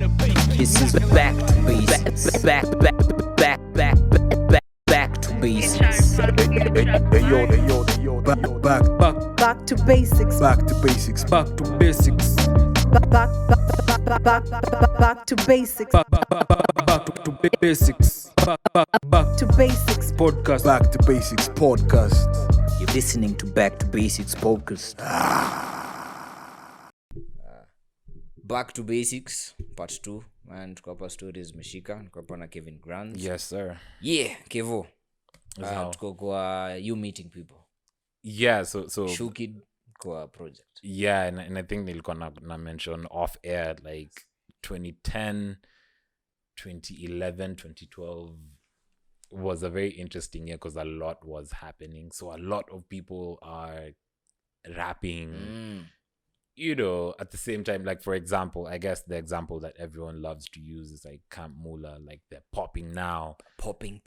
This is back to basics. Back to basics. Back to basics. Back to basics. Back to basics. Back to basics. Back to basics. Back To basics. podcast. Back to basics podcast. You're listening to Back to Basics podcast. Back to Basics part 2 and tuko hapa stories meshika niko hapa na Kevin GRANDS. Yes, sir. Yeah, Kevo. How? Tuko kwa you meeting people. Yeah, so Shukid kwa project. yeah, and I think nilikuwa na mention off air like 2010, 2011, 2012 was a very interesting year because a lot was happening. So a lot of people are rapping. You know, at the same time, like for example, I guess the example that everyone loves to use is like Camp Mula, like they're popping now. Popping.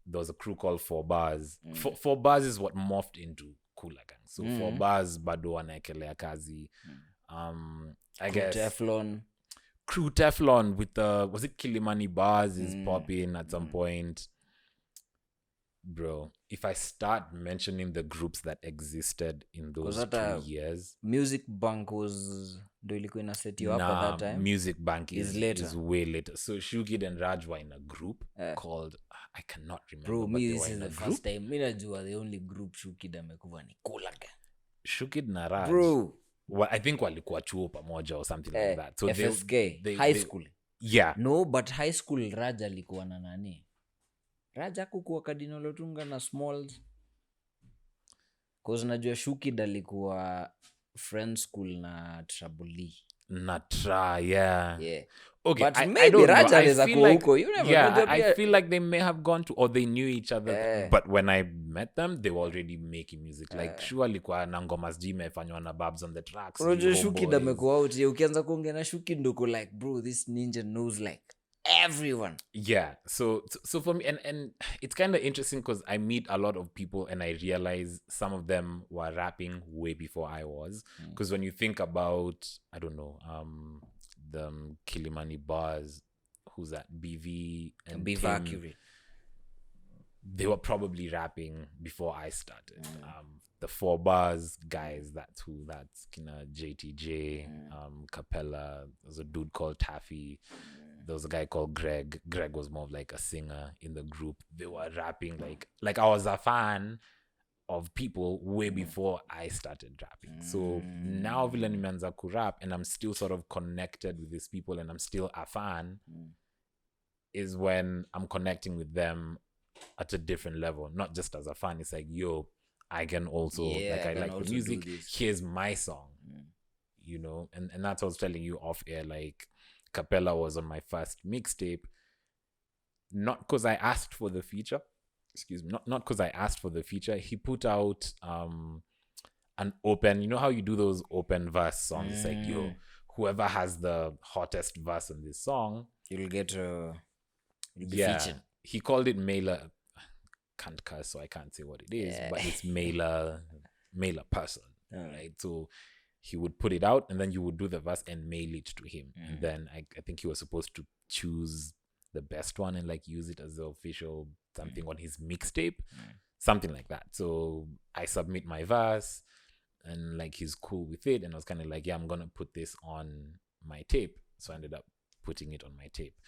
There was a crew called 4 Bars. 4 Bars is what morphed into Coola-gang. So 4 Bars bado wanaekelea kazi. I guess Crew Teflon with the, was it Kilimani Bars is popping at some point. Bro, if I start mentioning the groups that existed in those 2 years, Music Bank was ndo ilikuwa ina set you up at that time. Music Bank Is later. is way later. So Shukid and Raj were in a group called, I cannot remember. Bro, but me they this were is in a the group. first time. Mi najua the only group Shukid amekuwa ni Coola-gang. Shukid na Raj. Bro, Well, I think walikuwa chuo pamoja or something like that. So FSK, high school. Yeah. No, but high school Raj alikuwa na nani? Raj hakukuwa Cardinal Otunga na Smalls. Cause najua Shukid alikuwa friend school na Traboli. Yeah. Okay, But I maybe don't know. Raj I anaweza feel kuwa like, huko. You never yeah, know. I feel like they may have gone to, or they knew each other. Eh. But when I met them, they were already making music. Like, sure, alikuwa na ngoma sijui imefanywa na Babs on the tracks. Unajua Yo Shukid boys. amekuwa out. Ukianza kuongea na Shukid ndo uko like, bro, this ninja knows like everyone. Yeah, so for me, and it's kind of interesting because I meet a lot of people and I realize some of them were rapping way before I was. Because when you think about, I don't know, the Kilimani Bars, who's that? BV and Be Tim, accurate. they were probably rapping before I started. The 4 Bars guys, that's Kina JTJ, Capella. There's a dude called Taffy. There was a guy called Greg. Greg was more of like a singer in the group. They were rapping like I was a fan of people way before I started rapping. So now vile nimeanza kurap and I'm still sort of connected with these people and I'm still a fan is when I'm connecting with them at a different level. Not just as a fan. It's like, yo, I can also, I like the music. Here's my song. You know? And that's what I was telling you off air. Like, Capella was on my first mixtape. Not because I asked for the feature. Excuse me. Not because I asked for the feature. He put out an open, you know how you do those open verse songs? It's like, yo, whoever has the hottest verse in this song, You'll get you'll be featured. He called it mailer. Can't curse, so I can't say what it is, but it's mailer person, right? So he would put it out, and then you would do the verse and mail it to him, and then I think he was supposed to choose the best one and like use it as the official something on his mixtape, something like that. So I submit my verse, and like he's cool with it, and I was kind of like, yeah, I'm gonna put this on my tape. So I ended up putting it on my tape.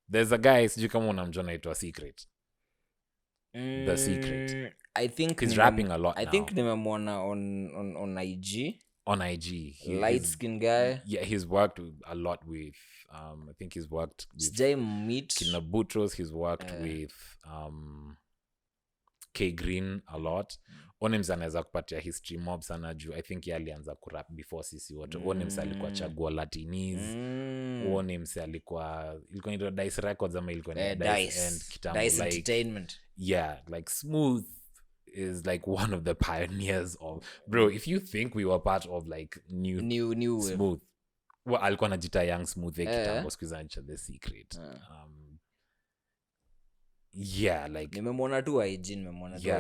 There's a guy, sijui kama unamjua anaitwa Secret. The Secret. I think He's rapping a lot I now. think nimemwona on IG. On IG. Light skin guy. Yeah, he's worked a lot with, I think he's worked with Sijai meet. Kina Butros. He's worked with K Green a lot. Onems anaweza kupatia history mob sana juu. I think yeye alianza kurap before sisi wote. Onems alikuwa Chagua Latinis. Onems alikuwa inaitwa Dice Records ama ilikuwa Dice and kitambo Dice like Entertainment. Yeah, like Smooth is like one of the pioneers of, bro, if you think we were part of like new Smooth, well, alikuwa anajita Young Smooth kitambo siku za The Secret. Yeah, like Nimemwona tu IG,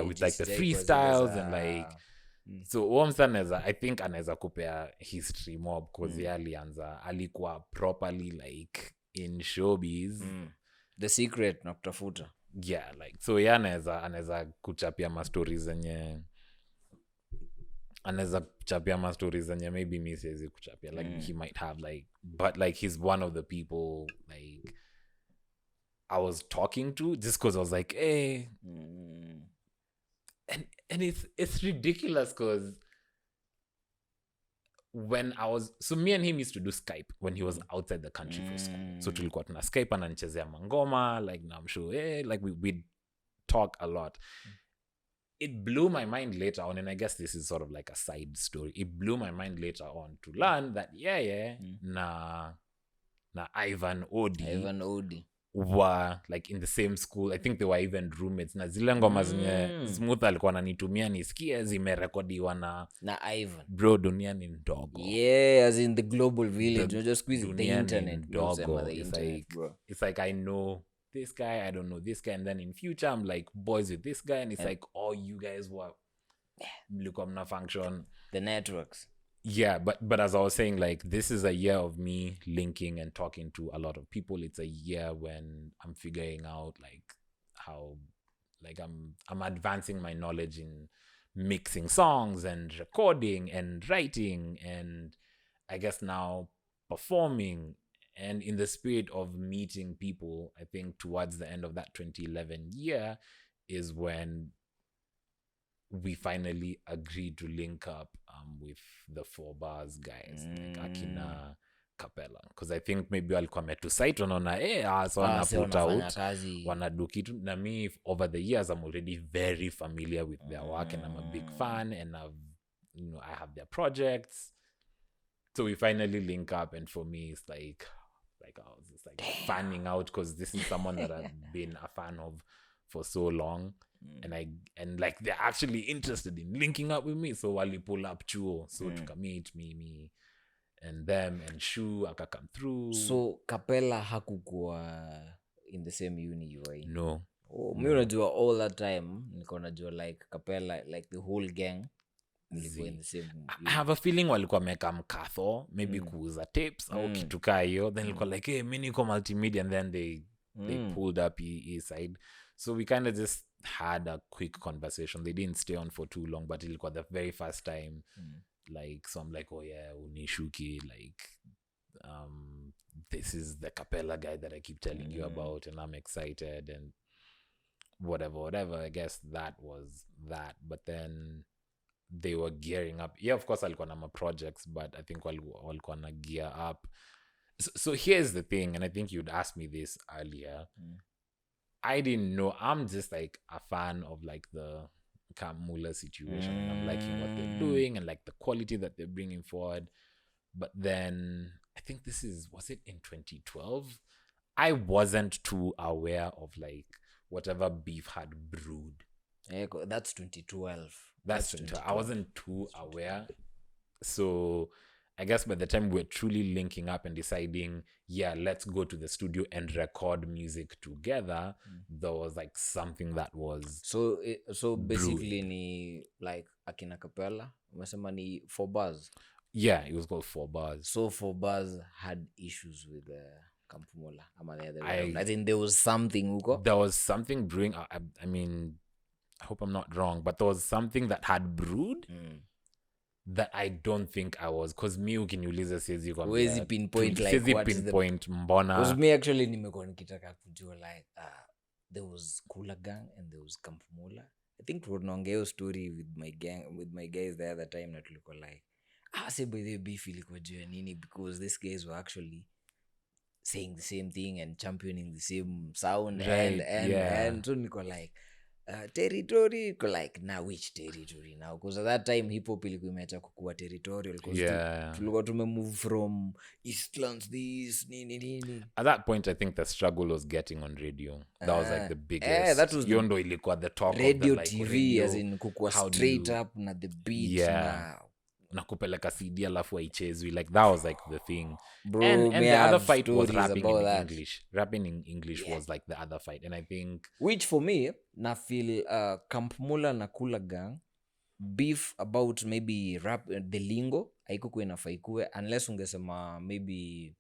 with like the freestyles and like So Womsa I think anaweza kupea history mob because yeye alianza alikuwa properly like in showbiz. The secret na kutafuta. Yeah, like so yeye anaweza kuchapia ma stories zenye maybe mi siwezi kuchapia like he might have like, but like he's one of the people like I was talking to just because I was like, hey. And it's ridiculous because when I was, so me and him used to do Skype when he was outside the country for school. So tulikuwa tuna Skype ananichezea mangoma, like na I'm sure, like we'd talk a lot. It blew my mind later on, and I guess this is sort of like a side story. It blew my mind later on to learn that na Ivan Odi were like in the same school. I think they were even roommates. Na zile ngoma zenye Smooth alikuwa ananitumia nisikie zimerekodiwa na Ivan. Bro, dunia ni ndogo. Yeah, as in the global village. Just squeeze the internet. It's like I know this guy, I don't know this guy, and then in future I'm like boys with this guy, and it's like all you guys were mlikuwa mna function. The networks. Yeah, but as I was saying, like this is a year of me linking and talking to a lot of people. It's a year when I'm figuring out like how like I'm advancing my knowledge in mixing songs and recording and writing and I guess now performing. And in the spirit of meeting people, I think towards the end of that 2011 year is when we finally agreed to link up with the 4 Bars guys, like akina Capella, because I think maybe walikuwa metusite wanaona so wanaput out wanadu kitu na me. Over the years I'm already very familiar with their work and I'm a big fan, and I have their projects, so we finally link up. And for me it's like I was just like fanning out because this is someone that I've been a fan of for so long. And like they're actually interested in linking up with me, so wali pull up chuo, so tukamit me and them and Shu aka come through. So Capella hakukuwa in the same uni you were in? No. Mi unajua all that time nilikuwa najua like Capella, like the whole gang ilikuwa in the same uni. I have a feeling walikuwa meka mkatho maybe kuuza tapes au kitu kaa hiyo, then ilikuwa like hey mi niko multimedia, and then they pulled up his side, so we kind of just had a quick conversation. They didn't stay on for too long, but it was the very first time like, so I'm like, oh yeah, Unishuki, like this is the Capella guy that I keep telling you about, and I'm excited and whatever. I guess that was that. But then they were gearing up. Yeah, of course alikuwa na projects, but I think walikuwa na gear up. So here's the thing, and I think you'd asked me this earlier. I didn't know. I'm just like a fan of like the Camp Muller situation, and I'm liking what they're doing and like the quality that they're bringing forward. But then I think was it in 2012? I wasn't too aware of like whatever beef had brewed. Yeah, that's 2012. That's 2012. I wasn't too aware. So I guess by the time we're truly linking up and deciding, let's go to the studio and record music together, there was like something that was so basically ni like akina Capella, umesema ni 4 Bars. Yeah, it was called 4 Bars. So 4 Bars had issues with Kampumula. I think there was something huko. There was something brewing. I mean, I hope I'm not wrong, but there was something that had brewed. That I don't think I was, because me ukiniuliza siwezi kwa wezi pinpoint like what is pinpoint mbona, because me actually nimekuwa nikitaka kujua like there was Coola-gang and there was Kampumula. I think tunaongea hiyo story with my guys the other time, na tulikuwa like say by the beef ilikuwa juu nini, because these guys were actually saying the same thing and championing the same sound, right, and so niko like territory, like now which territory now, because at that time hip hop ilikuwa imeacha kukua territorial, because tulikuwa tumemove from Eastlands this nini. At that point I think the struggle was getting on radio. That was like the biggest. That was yondo ilikuwa the talk radio of the, like, TV radio, as in kukua straight up na the beat na kupeleka CD alafu haichezwi, like that was like the thing. Bro, and the other fight was rapping in English. Rapping in English was like the other fight, and I think which for me na feel Kampumula na Coola-gang beef about maybe rap the lingo haikukuwa inafaa ikuwe unless ungesema maybe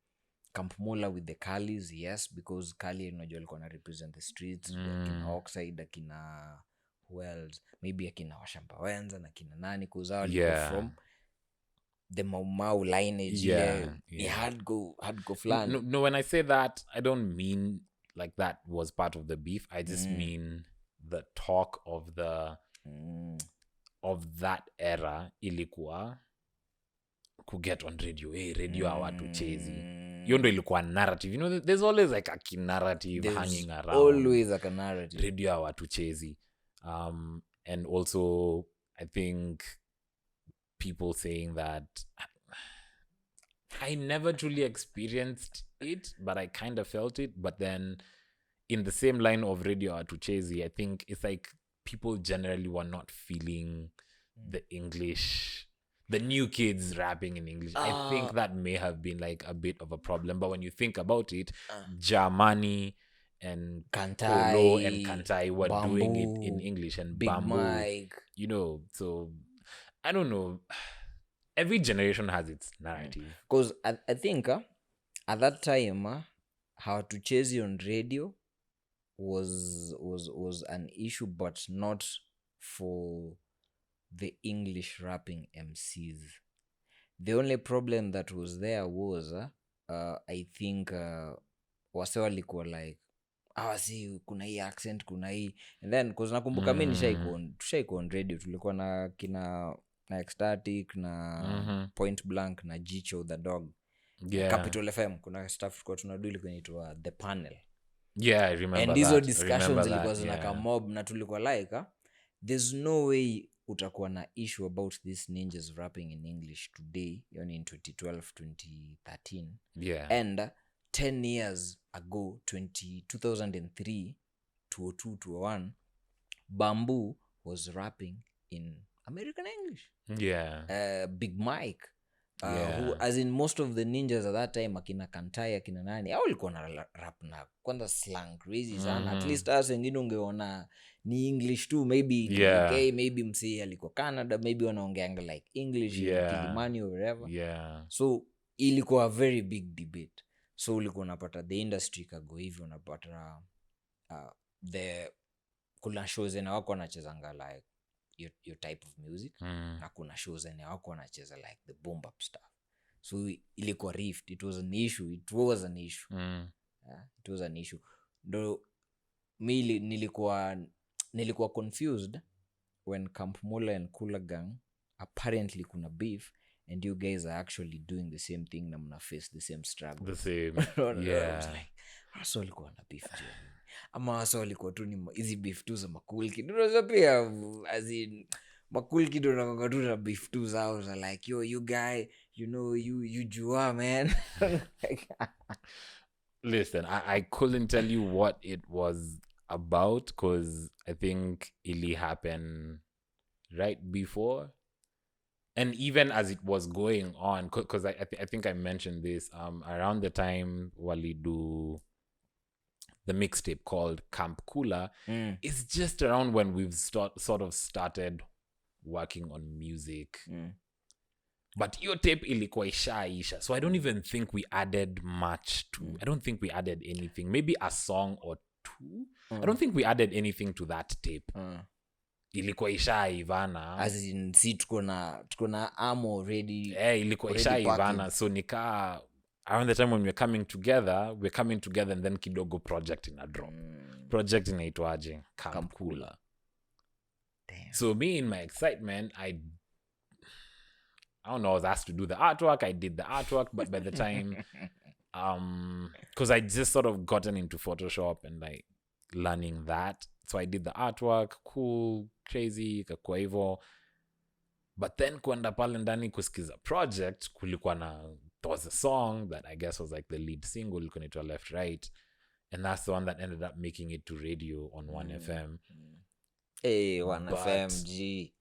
Camp Mola with the Kalis, yes, because Kali unajua alikuwa na represent the streets, akina Oxide, akina who else, maybe akina Washamba Wenza na kina nani kuzao walikuwa from the Mau lineage. He had go flan. No, when I say that, I don't mean like that was part of the beef. I just mean the talk of the of that era ilikuwa kuget on radio. Hey, radio hawatuchezi. Hiyo ndo ilikuwa narrative. You know, there's always like a narrative hanging around. Always like a narrative. Radio hawatuchezi. And also, I think people saying that I never truly experienced it, but I kind of felt it. But then in the same line of radio hawatuchezi, I think it's like people generally were not feeling the English, the new kids rapping in English. I think that may have been like a bit of a problem. But when you think about it, Jamani and Kantai, Polo and Kantai were Bamboo, doing it in English, and Big Bamboo, Mike. you know, so I don't know. Every generation has its narrative. Because I think at that time, how to chase you on radio was an issue, but not for the English rapping MCs. The only problem that was there was I think wase walikuwa like si kuna hii accent, kuna hii, and then cause nakumbuka mimi tushaiko on radio, tulikuwa na kina na Ecstatic na Point Blank na Jicho the Dog, Capital FM, kuna stuff tulikuwa tunadu ilikuwa inaitwa The Panel. I remember and that. hizo discussions zilikuwa zinaka mob, na tulikuwa like there's no way utakuwa na issue about these ninjas rapping in English today, yani in 2012 2013 and 10 years ago 2003 2002 2001 Bamboo was rapping in American English. Big Mike who, as in most of the ninjas at that time, akina Kantai, akina nani, au walikuwa na rap na kwanza slang crazy sana. At least us wengine ungeona ni English tu, maybe okay, maybe msee alikuwa Canada, maybe wanaongeanga like English Kilimani or whatever. So ilikuwa a very big debate. So ulikuwa unapata the industry kago hivi, unapata kuna shows na wako wanachezanga like your type of music, na kuna shows na wako wanacheza like the boom bap stuff. So ilikuwa rift. It was an issue. It was an issue. Ndo mi nilikuwa confused when Camp Mola and Coola-gang apparently kuna beef, and you guys are actually doing the same thing na mna face the same struggle. The same. I was like, aso walikuwa na beef jo, ama aso walikuwa tu ni hizi beef tu za makul kid. Unaweza pia as in makul kid unakanga tu na beef tu zao za like you guy, you know, you jua man. Listen, I couldn't tell you what it was about, because I think it happened right before, and even as it was going on, because I think I mentioned this around the time Wali do the mixtape called Camp Coola. It's just around when we've sort of started working on music. But your tape ilikuwa ishaisha, so I don't even think we added much to. I don't think we added anything. Maybe a song or two. I don't think we added anything to that tape. Ilikuwa ishaivana. As in si tuko na ammo ready. Ilikuwa ishaivana. So nika around the time when we're coming together and then kidogo project in a drop. Project inaitwaje? Camp Coola. Damn. So me, in my excitement, I don't know, I was asked to do the artwork. I did the artwork, but by the time, because I just sort of gotten into Photoshop and like learning that. So I did the artwork, cool, crazy, kakua hivo. But then kuenda pale ndani kusikiza project, kulikuwa na, there was a song that I guess was like the lead single, ilikuwa inaitwa Left Right. And that's the one that ended up making it to radio on 1FM. Hey, 1FM, G.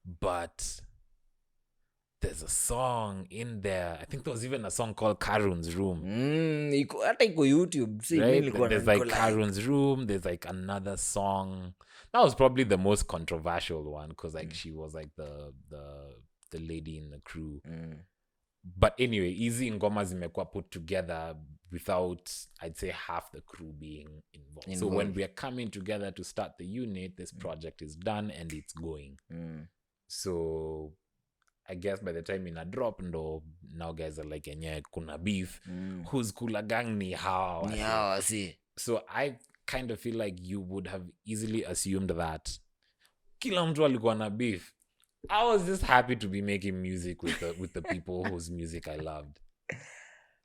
But there's a song in there. I think there was even a song called Karun's Room. Hata iko YouTube. Right? There's like Karun's Room. There's like another song. That was probably the most controversial one because like she was like the lady in the crew. But anyway, Easy Ngoma zimekuwa put together without, I'd say, half the crew being involved. So when we are coming together to start the unit, this project is done and it's going. So I guess by the time in a drop, now guys are like, "Enye kuna beef. Who's Coola-gang ni hawa?" Yeah, see. So I kind of feel like you would have easily assumed that kila mtu alikuwa na beef. I was just happy to be making music with the people whose music I loved.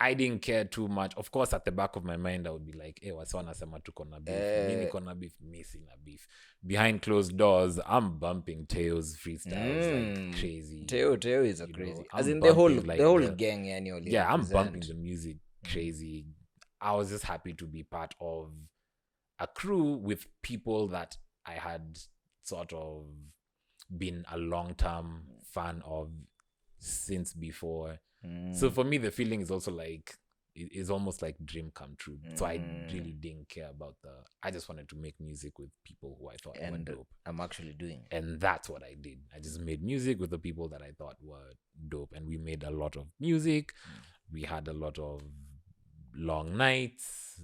I didn't care too much. Of course, at the back of my mind, I would be like, "Hey, wasi wanasema tuko na beef. Mimi niko na beef, mimi sina beef." Behind closed doors, I'm bumping Teo's freestyles like crazy. Teo is a crazy. know, As I'm in the whole bumping, like, the whole the- gang, yani. Yeah, I'm bumping the music crazy. I was just happy to be part of a crew with people that I had sort of been a long-term fan of since before. So for me, the feeling is also like, it's almost like dream come true. So I really didn't care about I just wanted to make music with people who I thought were And dope. I'm actually doing it. And that's what I did. I just made music with the people that I thought were dope. And we made a lot of music. We had a lot of long nights,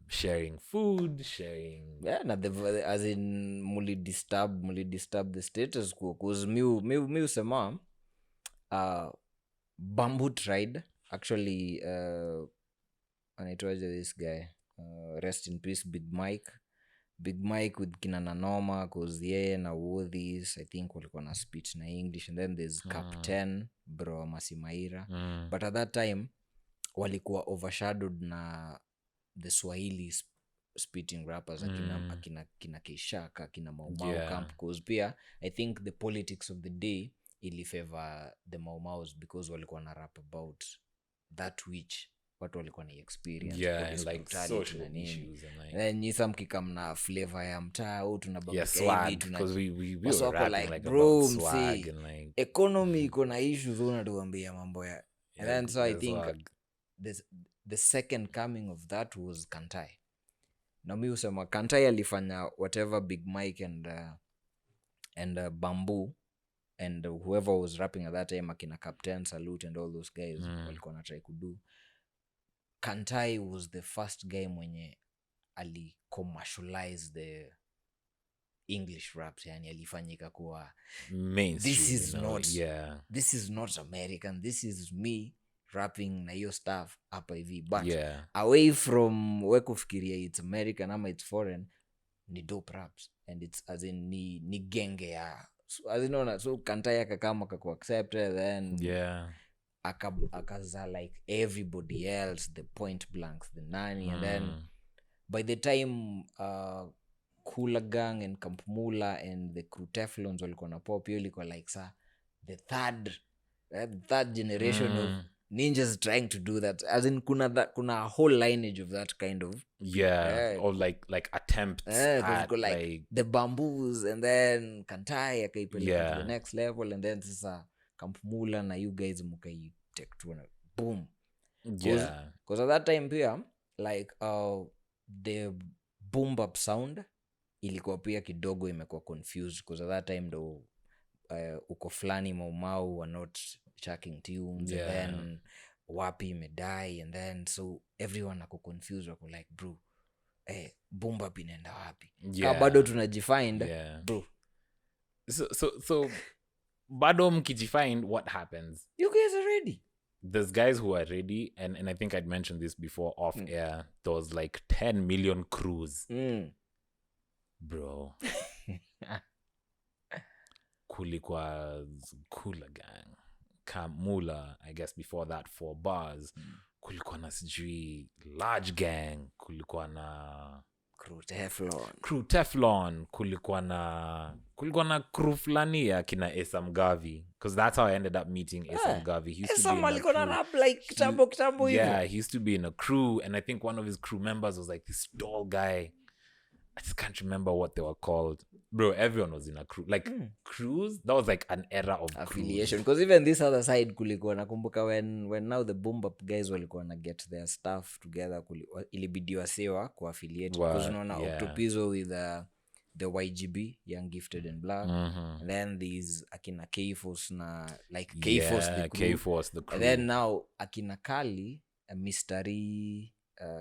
sharing food, sharing... Yeah, as in muli disturb the status quo. Because mi usema Bamboo tried. Actually, anaitwaje this guy? Rest in peace, Big Mike with kina Nanoma, cause yeye na Wodhis, I think walikuwa na speech na English, and then there's Captain bro Masimaira. But at that time walikuwa overshadowed na the Swahili spitting rappers akina Kishaka, akina Maumau Camp, cause pia I think the politics of the day ili favor the Maumaus because walikuwa na rap about that which watu walikuwa na experience, and like social issues and like... then nyisa mkikam na flavor ya mtaa au tunababika swag, because we were rapping like bro, about swag and like economy iko na issues unatuambia mambo ya and then so I think swag. the second coming of that was Kantai. Na mi usema Kantai alifanya whatever Big Mike and Bamboo and whoever was rapping at that time, akina Captain Salute and all those guys walikuwa na try kudu. Kantai was the first guy mwenye ali commercialize the English raps, yani alifanyika kuwa mainstream, this is not American, this is me rapping na hiyo stuff hapa hivi, but away from we kufikiria it's American ama it's foreign, ni dope raps and it's as in ni genge ya as in so Kantai akakama akaku accepted, then akaza like everybody else, the Point Blanks, the Nani, and then by the time Coola-gang and Kampmula and the Crew Teflons walikuwa na pop, hiyo ilikuwa like the third generation of ninjas trying to do that, as in kuna a whole lineage of that kind of or like attempts at like the Bamboos, and then Kantai akaipeleka to the next level, and then sasa Kampmula na you guys mukai take to boom, because at that time pia like the boom bap sound ilikuwa pia kidogo imekuwa confused, because at that time ndo uko flani Maumau were not chucking tunes, and then Wapi imedai, and then so everyone ako confused, wako like bro boom bap inaenda wapi? Kama bado tunajifind bro. So bado mkijifind, what happens? You guys are ready. There's guys who are ready, and I think I'd mentioned this before off air. There was like 10 million crews. Bro. Kulikuwa Coola-gang, Kamula, I guess before that 4 bars. Kulikuwa na sijui Large Gang, kulikuwa na Crew Teflon, kulikuwa na crew flani ya kina Esam Gavi, because that's how I ended up meeting Esam Gavi. He used to be in a crew. Rap like kitambo he used to be in a crew, and I think one of his crew members was like this tall guy. I just can't remember what they were called. Bro, everyone was in a crew. Like crews, that was like an era of affiliation. Because even this other side kulikuwa nakumbuka when now the boom bap guys walikuwa na get their stuff together, ilibidi wasewa ku affiliate, because unaona Octopizo with the YGB, Young Gifted and Black. And then there's akina K-Force na like K-Force the crew. K-Force the crew. And then now akina Kali, Mystery,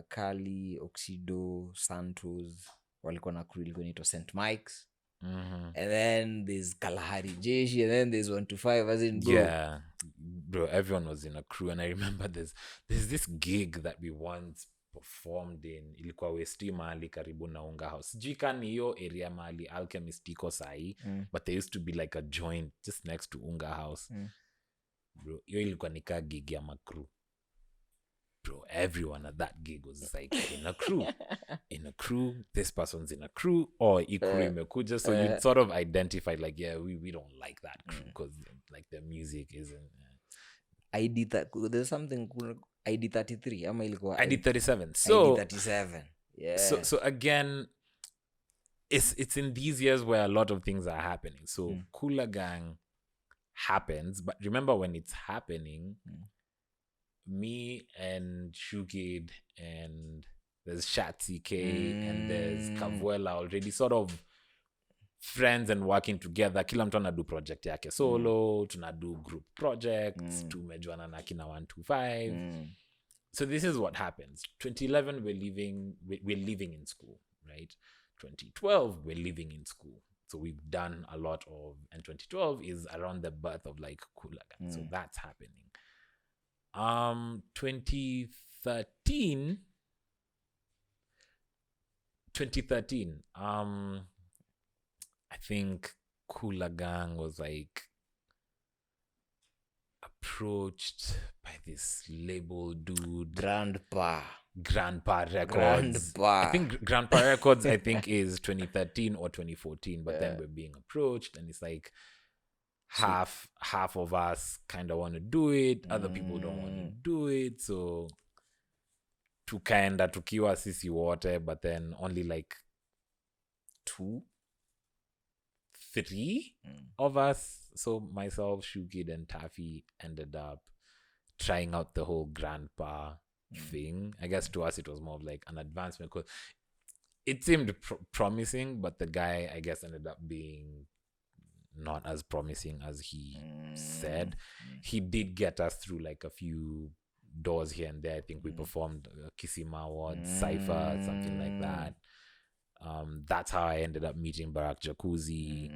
Kali, Oxido, Santos, walikuwa na crew ilikuwa inaitwa St. Mike's. And then there's Kalahari Jeshi, and then there's 125, as in bro. Yeah, bro, everyone was in a crew. And I remember there's this gig that we once performed in, ilikuwa Westi mahali karibu na Unga House. Sijui kani hiyo area mahali Alchemist iko sahi, but there used to be like a joint just next to Unga House. Bro, hiyo ilikuwa nika gig ya makru. Bro, everyone at that gig was like in a crew. In a crew, this person's in a crew, or crew imekuja. So you sort of identified like, yeah, we don't like that crew because like their music isn't. There's something ID33 ama ilikuwa ID37. So ID37. Yeah. So again, it's in these years where a lot of things are happening. So Coola-gang happens, but remember when it's happening, me and Shukid and there's Shatsi K and there's Kavuela already sort of friends and working together. Kila mtu anadu project yake solo, tunadu group projects, tumejuana na kina 125. So this is what happens. 2011 we're living in school, right? 2012 we're living in school. So we've done a lot of, and 2012 is around the birth of like Coola-gang. So that's happening. 2013 I think Coola-gang was like approached by this label dude, Grandpa Records. I think Grandpa Records I think is 2013 or 2014, but then we're being approached and it's like half of us kind of want to do it, other people don't want to do it, so tukaenda tukiwa sisi wote, but then only like 3 of us, so myself, Shukid and Taffy ended up trying out the whole Grandpa thing. I guess to us it was more of like an advancement because it seemed promising, but the guy I guess ended up being not as promising as he said. He did get us through like a few doors here and there. I think we performed Kisima Awards, Cypher, something like that. That's how I ended up meeting Barack Jacuzzi.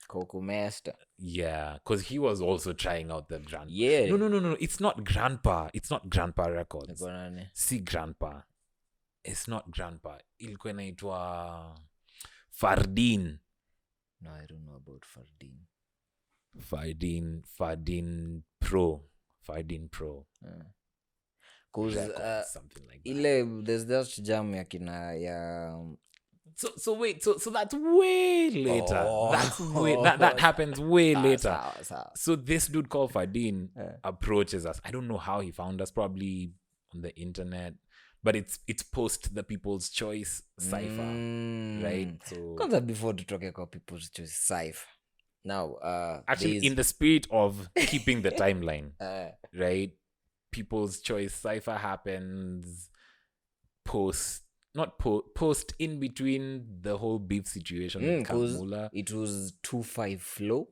Coco Master. Yeah, because he was also trying out the Grandpa. Yeah. No. It's not Grandpa. It's not Grandpa Records. Nani? See Grandpa. It's not Grandpa. Ilikuwa inaitwa Fardin. No, I don't know about Fardin. Fardin Pro. Cause something like that. there's that jam ya kina ya So wait, so that's way later. That's way that happens way later. So this dude called Fardin approaches us. I don't know how he found us, probably on the internet. But it's post the People's Choice Cypher, right? So before to talk about People's Choice Cypher. Now, actually, in the spirit of keeping the timeline, right? People's Choice Cypher happens post in between the whole beef situation with Kamula. It was 2-5 Flow.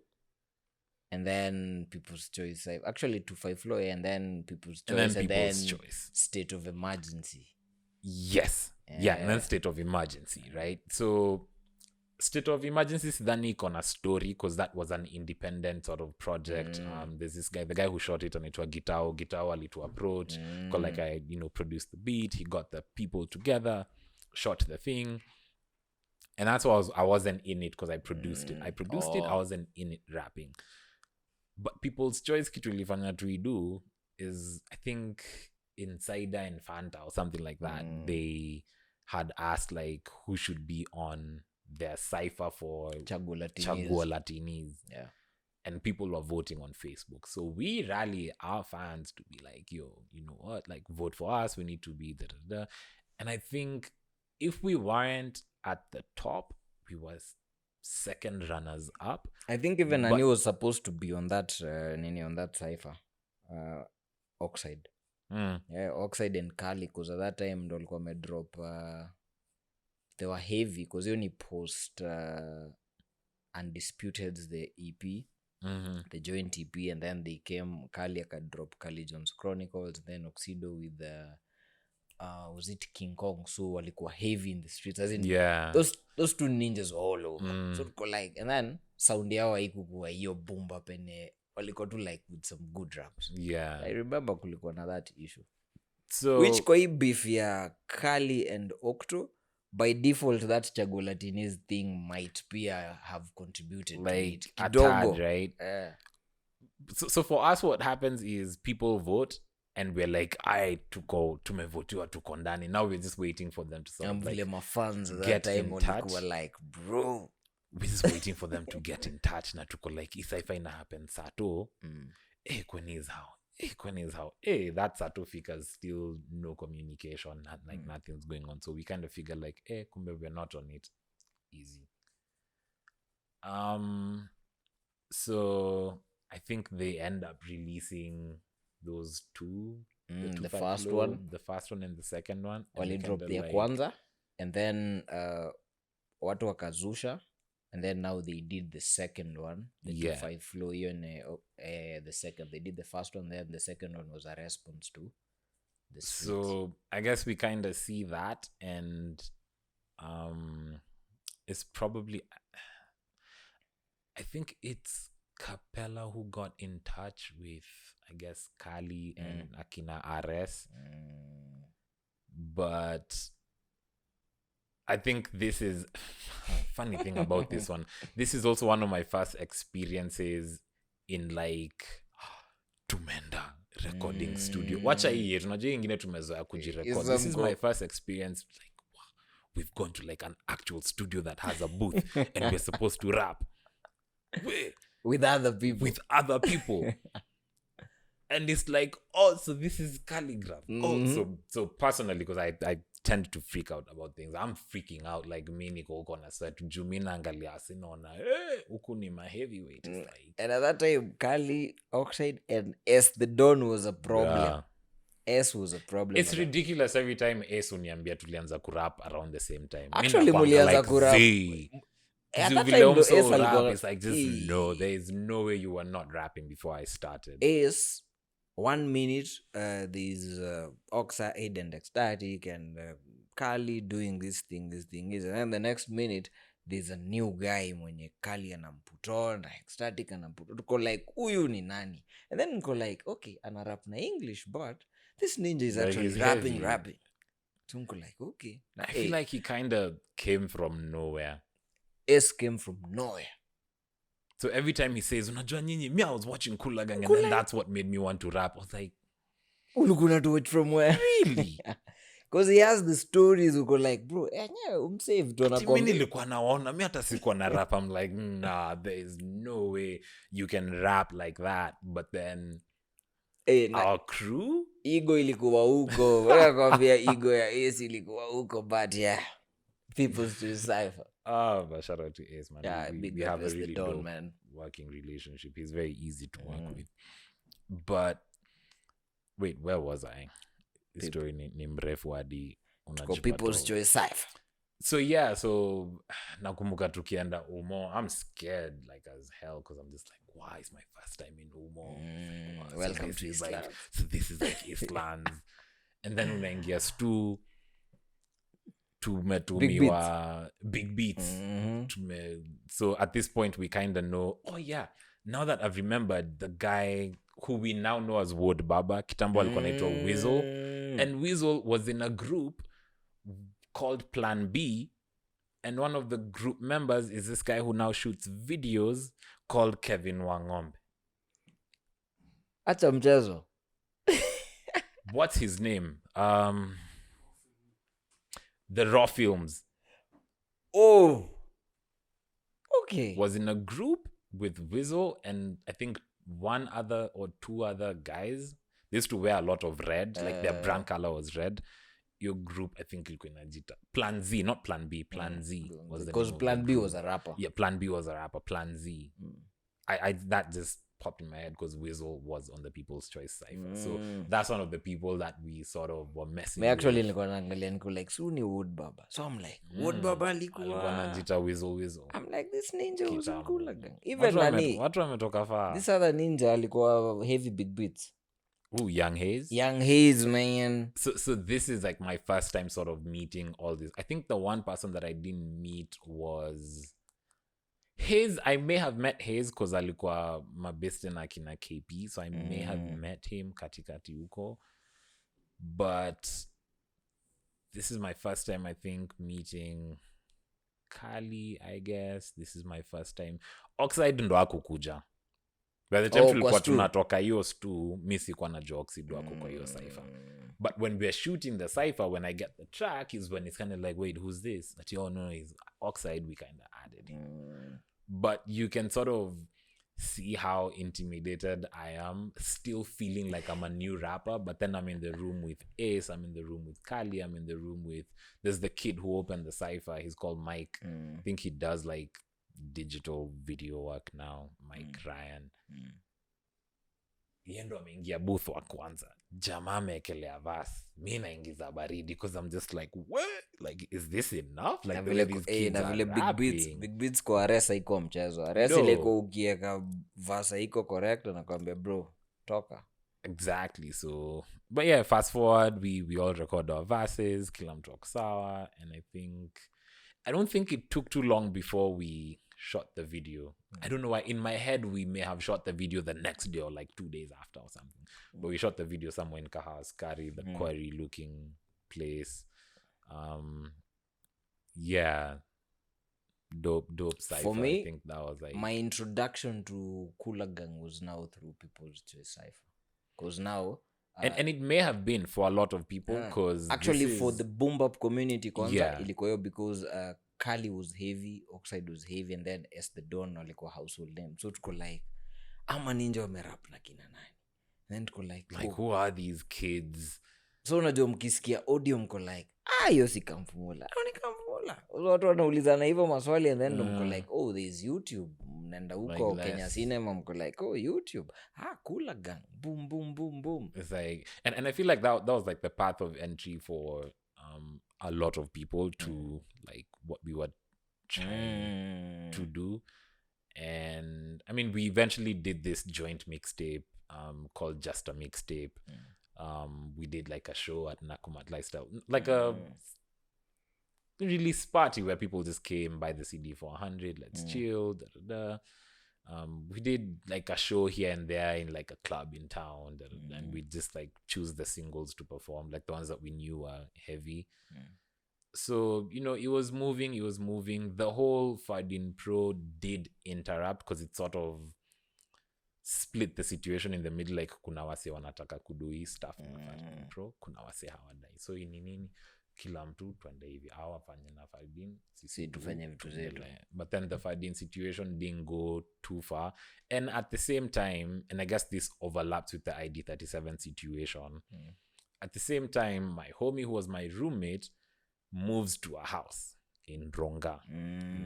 And then People's Choice. Actually, 2-5 Flow, and then People's Choice, and then Choice. State of Emergency. Yes. Yeah, and then State of Emergency, right? So, State of Emergency sidhani iko na story because that was an independent sort of project. There's this guy, the guy who shot it, anaitwa Gitao alitu approach, because like I, produced the beat, he got the people together, shot the thing. And that's why I wasn't in it because I produced it. I wasn't in it rapping. But People's Choice kitu ilifanya tuidu is, I think, Insider and Fanta or something like that. They had asked like who should be on their cypher for Chagua Latinis. Yeah. And people were voting on Facebook. So we rally our fans to be like, yo, you know what? Like, vote for us. We need to be da-da-da. And I think if we weren't at the top, we was second runners up. I think even Nani was supposed to be on that on that cypher. Oxide. Yeah, Oxide and Kali, because at that time ndo alikuwa amedrop they were heavy because they only post Undisputed's the EP, the joint EP, and then they came, Kali drop Kali Jones Chronicles, then Oxido with the was it King Kong, so walikuwa heavy in the streets, as in those two ninjas all over. So tuko like, and then sound yao haikuwa hiyo boom bap pene, walikuwa tu like with some good raps. I remember kulikuwa na that issue. So which kwa hii beef ya Kali and Octo, by default that Chagolatinese thing might pia have contributed like to it. A tad, right? So for us what happens is people vote and we're like, tumevotiwa tuko ndani. Now we're just waiting for them to sort of like my fans get in touch. Were like, bro, we're just waiting for them to get in touch. Na tuko like, if ina happen sato, kweni is how that sato figures still no communication, like nothing's going on. So we kind of figure like, kumbe we're not on it. Easy. So I think they end up releasing those two. The first one and the second one. Wali drop the kwanza, and then watu wakazusha, and then now they did the second one, the 2-5 flow. The second, they did the first one, then the second one was a response to the streets. So I guess we kind of see that, and it's probably, I think it's Capella who got in touch with, I guess, Kali and Akina RS. But I think this is funny thing about this one. This is also one of my first experiences in like tumenda recording studio. Wacha hii tunajua ingine tumezoea kujirecord. This is my first experience like, wow, we've gone to like an actual studio that has a booth and we're supposed to rap with other people. And it's like, so this is calligraph. So personally, because I tend to freak out about things. I'm freaking out like me niko gonna set jumina angalia sinaona huku ni ma heavyweight. Like, and at that time Kali, Oxide and S the Don was a problem. S was a problem. It's ridiculous every time S uniambia tulianza kurap around the same time. Actually mulianza kurap. At that time it's like just no, there is no way you were not rapping before I started. Ace 1 minute there's Oxide and Ecstatic and Kali doing this thing is, and then the next minute there's a new guy mwenye Kali anamputon na Ecstatic anamputon. Tuko like huyu ni nani? And then niko like, okay, ana rap na English, but this ninja is actually rapping. So niko like, okay. I feel like he kind of came from nowhere. S came from nowhere. So every time he says, unajua nyinyi, me I was watching Coola-gang and then that's what made me want to rap. I was like, ulukuna to it from where? Really? Because he has the stories uko like, bro, umsave tu anakwambia. Mimi nilikuwa naona, mimi hata sikuwa na rap. I'm like, nah, there is no way you can rap like that. But then our crew? Ego ilikuwa huko. Wanakwambia ego ya Ace ilikuwa huko, but yeah. People's to decipher. But shout out to Ace, man. Yeah, we have a really dope working relationship. He's very easy to work with. But wait, where was I? The story ni mrefu hadi unajipata. People's to decipher. So yeah, so nakumbuka tukienda Umo. I'm scared like as hell because I'm just like, why is my first time in Umo? Welcome to Eastland. Like, so this is like Eastland. And then unaingia Stu tumetumiwa big beats. So at this point we kind of know, oh yeah, now that I've remembered the guy who we now know as Wood Baba, kitambo alikuwa anaitwa Weasel, and Weasel was in a group called Plan B, and one of the group members is this guy who now shoots videos called Kevin Wangombe. Acha mchezo. What's his name? The Raw Films. Oh. Okay. Was in a group with Weasel and I think one other or two other guys. They used to wear a lot of red. Like their brand color was red. Your group, I think, ilikuwa inajita Plan Z, not Plan B. Plan Z was the because Plan B was a rapper. Yeah, Plan B was a rapper. Plan Z. I that just popped in my head because Weasel was on the People's Choice Cypher. So that's one of the people that we sort of were messing Me actually with. nilikuwa naangalia niko like su ni Wood Baba. So I'm like Wood Baba Alikuwa alikuwa. anajiita Weasel. I'm like this ninja was in Kitambo. Coola-gang. Even nani Watu wametoka far. this other ninja alikuwa heavy big beats. Ooh, Young Haze. Young Haze, man. So this is like my first time sort of meeting all this. I think the one person that I didn't meet was Haze. I may have met Haze because alikuwa mabeste na kina KP, so I may have met him katikati huko. But this is my first time, I think, meeting Kali, I guess. This is my first time. Oxide ndo hakukuja. By the time tulikuwa tunatoka hiyo stu, mi sikuwa najua Oxide wako kwa hiyo cypher. But when we're shooting the cypher, when I get the track is when it's kind of like, wait, who's this? That no, it's Oxide. We kind of added him. But you can sort of see how intimidated I am, still feeling like I'm a new rapper. But then I'm in the room with Ace, I'm in the room with Kali, I'm in the room with, there's the kid who opened the cypher. He's called Mike. I think he does like digital video work now. Mike Ryan. Yeye ndo ameingia booth wa kwanza. Jamaa ameekelea verse. Mi naingiza baridi because I'm just like, what? Like, is this enough? Like, the way these kids are rapping. Big beats kwa Aresa iko mchezo. Aresa ilikuwa ukieka verse iko correct na kwambia bro, toka. Exactly. So, but yeah, fast forward, we all record our verses, kila mtu ako sawa, and I don't think it took too long before we shot the video. I don't know why. In my head, we may have shot the video the next day or like 2 days after or something. But we shot the video somewhere in Kahaskari, the quarry-looking place. Yeah. Dope cypher. For me, I think that was like... my introduction to Coola-gang was now through People's Choice Cypher. Because now... and it may have been for a lot of people because... Actually, for the boom-bap community, ilikuwa because... Kali was heavy, Oxide was heavy, and then as the Don walikuwa household name. So tuko like, ama ninja wamerap na kina nani. And then tuko like who are these kids? So unajua mkisikia audio mko like, hiyo si Kamfumula. Ni Kamfumula. Watu wanaulizana hivyo maswali and then mko like, oh, there's YouTube. Mnaenda huko like Kenya Cinema mko like, oh, YouTube. Coola-gang. Boom, boom, boom, boom. It's like, and I feel like that was like the path of entry for a lot of people to like what we were trying to do. And I mean, we eventually did this joint mixtape called Just a Mixtape. We did like a show at Nakumat Lifestyle, like a release party where people just came, buy the CD for 100, let's chill, we did like a show here and there in like a club in town, and we just like choose the singles to perform, like the ones that we knew were heavy. So, you know, it was moving. The whole Fadin Pro did interrupt because it sort of split the situation in the middle. Like, kuna wase wanataka kudui stuff na Fadin Pro, kuna wase hawadai. So, nini, kila mtu tuende hivi, hawafanye na Fadin, sisi tufanye vitu zetu. But then the Fadin situation didn't go too far. And at the same time, and I guess this overlaps with the ID37 situation, at the same time, my homie who was my roommate moves to a house in Ronga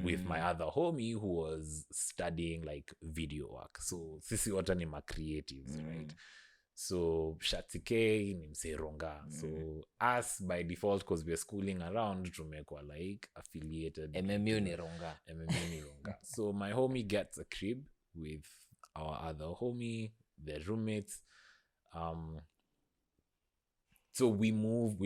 with my other homie who was studying like video work. So sisi wote ni ma creatives, right? So Shatike ni mse Ronga. So us by default, because we're schooling around, tumekwa like affiliated. MMU ni Ronga. So my homie gets a crib with our other homie, their roommates. So we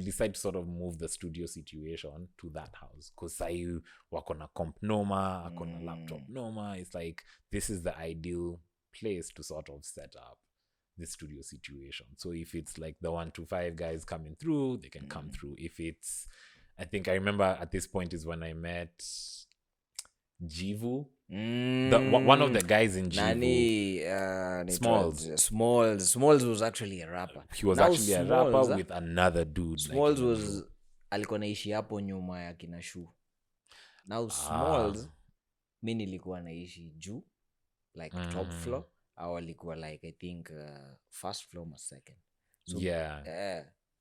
decide to sort of move the studio situation to that house. Because sayu wakona comp noma, akona laptop noma. It's like, this is the ideal place to sort of set up the studio situation. So if it's like the 125 guys coming through, they can come through. If it's, I think I remember at this point is when I met Jivu. One of the guys in Jivu. Smalls was actually a rapper. He was actually a rapper with another dude. Smalls was alikuwa naishi hapo nyuma ya kina Shu. Now Smalls mi nilikuwa naishi juu, like top floor, au alikuwa like I think first floor or second. So,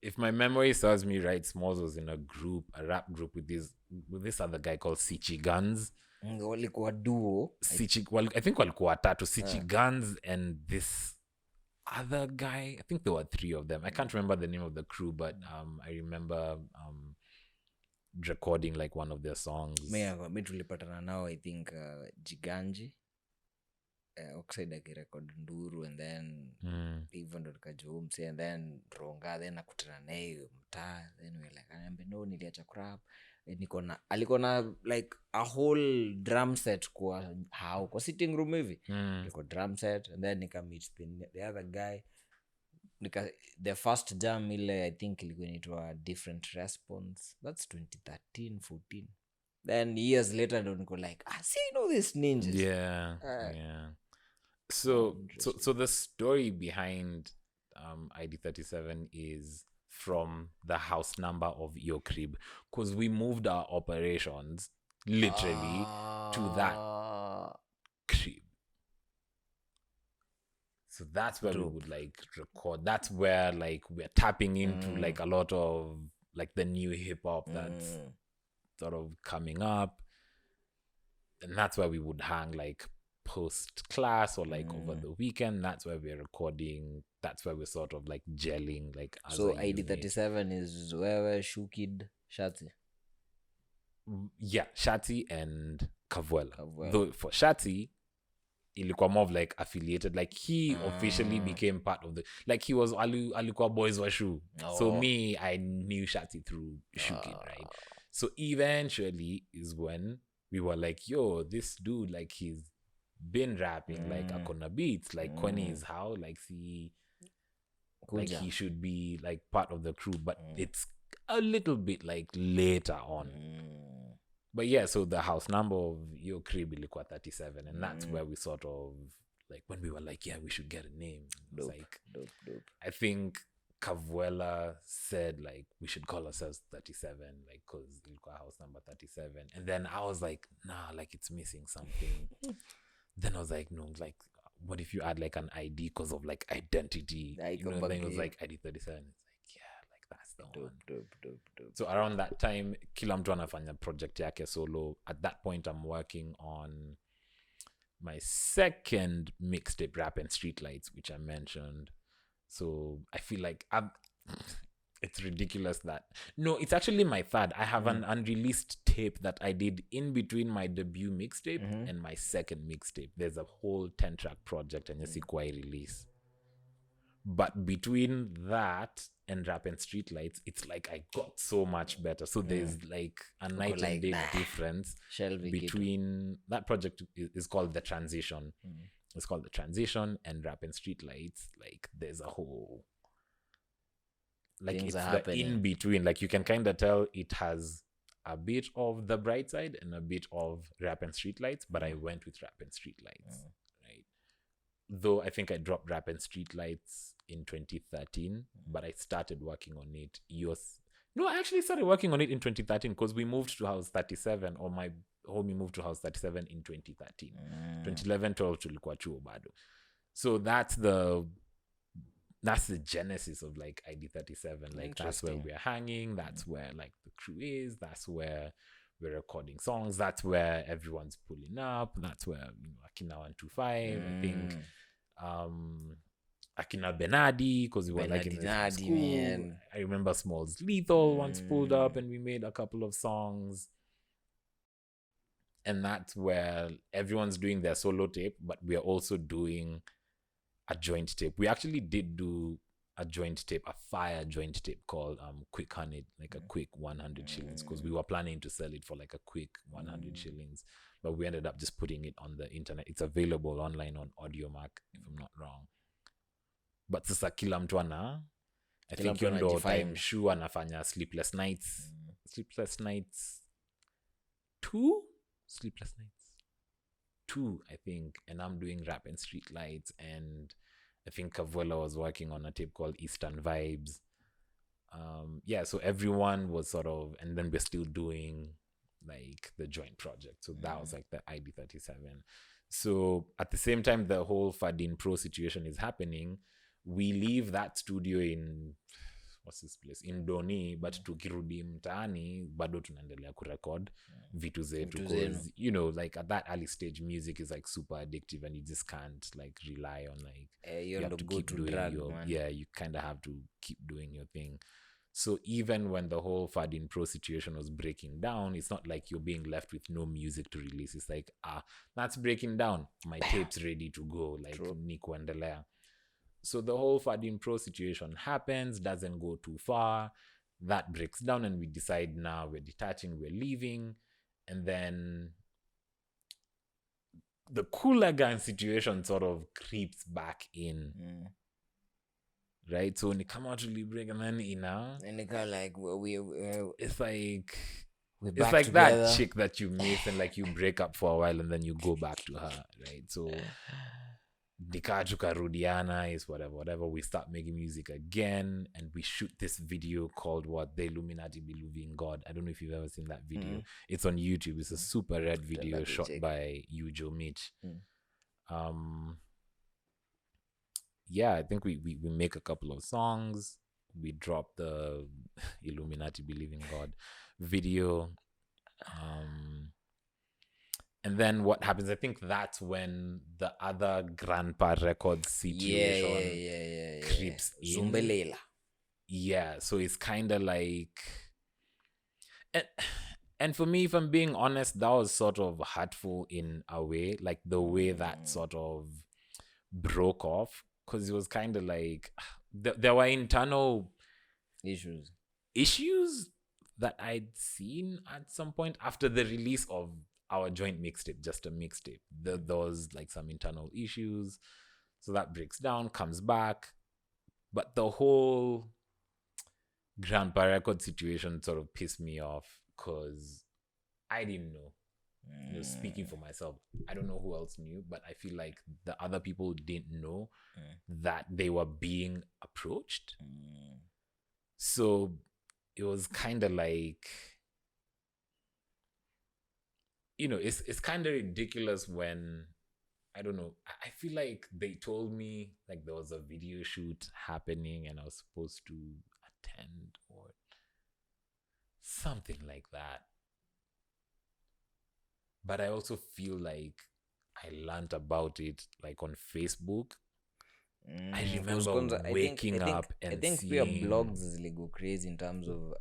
if my memory serves me right, Smalls was in a rap group with this other guy called Sichi Guns. Walikuwa duo. I think walikuwa watatu, Sichi Guns and this other guy. I think there were 3 of them. I can't remember the name of the crew, but I remember recording like one of their songs. Mi tulipatana nao, I think Jiganji Oxide akirecord Nduru, and then hivyo ndo nikajua mse, and then Ronga, then nakutana naye mtaa, then we like anambe no niliacha crap, alikuwa na like a whole drum set kwa sitting room hivi. Liko drum set, and then nika meet the other guy, the first jam ile I think ilikuwa inaitwa Different Response. That's 2013-14. Then years later ndo niko like see, you know these ninjas. Yeah. So the story behind ID37 is from the house number of your crib, because we moved our operations literally to that crib. So that's where we would like record. That's where like we're tapping into like a lot of like the new hip hop that's sort of coming up, and that's where we would hang like post class or like over the weekend. That's where we're recording. That's where we're sort of like gelling like as so a unit. ID37 is wewe, Shukid, Shati. Yeah, Shati and Kavuela. Though for Shati, ilikuwa more of like affiliated, like he officially became part of the, like he was alikuwa boys wa Shu. So me, I knew Shati through Shukid, right? So eventually is when we were like, yo, this dude, like he's been rapping like akona beats, like Kwani is how like like he should be like part of the crew, but it's a little bit like later on. But yeah, so the house number of your crib ilikuwa 37, and that's where we sort of like, when we were like, yeah, we should get a name. It was dope. I think Kavuela said like we should call ourselves 37, like because ilikuwa house number 37, and then I was like, nah, like it's missing something. Then I was like, no, like what if you add like an ID because of like identity? You know, then it was like ID37. It's like, yeah, like that's the one. Dope. So around that time, kila mtu anafanya project yake solo. At that point, I'm working on my second mixtape, Rap and Streetlights, which I mentioned. So I feel like it's ridiculous that it's actually my third. I have an unreleased tape that I did in between my debut mixtape and my second mixtape. There's a whole 10-track project and sikuwai release. But between that and Rap and Streetlights, it's like I got so much better. So there's like a night and day difference between that project is called The Transition. It's called The Transition, and Rap and Streetlights, like there's a whole like things it's are the happening in between. Like you can kind of tell it has a bit of The Bright Side and a bit of Rap and Streetlights, but I went with Rap and Streetlights, right? Though I think I dropped Rap and Streetlights in 2013, but I started working on it. I actually started working on it in 2013 because we moved to House 37, or my homie moved to House 37 in 2013. 2011-12 tulikuwa chuo bado. So that's the genesis of like ID37. Like that's where we're hanging, that's where like the crew is, that's where we're recording songs, that's where everyone's pulling up, that's where Akina 125, I think Akina Benadi, because we were like in the school. Man. I remember Smalls Lethal once pulled up and we made a couple of songs. And that's where everyone's doing their solo tape, but we are also doing a joint tape. We actually did do a joint tape, a fire joint tape called Quick 100, like a quick 100 shillings, because we were planning to sell it for like a quick 100 shillings, but we ended up just putting it on the internet. It's available online on AudioMac, if I'm not wrong. But sasa kila mtu I think you know time Shu anafanya Sleepless Nights 2, I think, and I'm doing Rap and Streetlights, and I think Kavuela was working on a tape called Eastern Vibes. So everyone was sort of, and then we're still doing like the joint project. So that was like the ID37. So at the same time the whole Fadin Pro situation is happening, we leave that studio in what's this place in Doni, but tukirudi mtaani bado tunaendelea kurecord vitu zetu, because you know, like at that early stage music is like super addictive and you just can't like rely on like you have to go keep to doing drug, your man. you kind of have to keep doing your thing. So even when the whole Fadin Pro situation was breaking down, it's not like you're being left with no music to release. It's like, that's breaking down, my tape's ready to go, like ni kuendelea. So the whole Fadin Pro situation happens, doesn't go too far, that breaks down, and we decide now we're detaching, we're leaving. And then the Coola-gang situation sort of creeps back in. Right? So when you come out to break, and then and it kind of like it's like we're it's back like together. that chick that you miss and like you break up for a while and then you go back to her, right? So Dikachukarudiana is whatever. We start making music again, and we shoot this video called The Illuminati Believe in God. I don't know if you've ever seen that video. It's on YouTube. It's a super red video shot by Yujo Mitch. Yeah, I think we make a couple of songs. We drop the Illuminati Believe in God video. And then what happens, I think that's when the other Grandpa Records situation creeps in. Zumbelela. Yeah, so it's kind of like... And for me, if I'm being honest, that was sort of hurtful in a way. Like the way that sort of broke off. Because it was kind of like... There were internal... issues that I'd seen at some point after the release of our joint mixtape, just a mixtape. There was like some internal issues. So that breaks down, comes back. But the whole Grandpa Record situation sort of pissed me off because I didn't know. You know, speaking for myself, I don't know who else knew, but I feel like the other people didn't know that they were being approached. So it was kind of like, you know, it's kind of ridiculous when, I don't know, I feel like they told me like there was a video shoot happening and I was supposed to attend or something like that. But I also feel like I learned about it like on Facebook. I remember waking up and I think seeing... blogs go crazy in terms of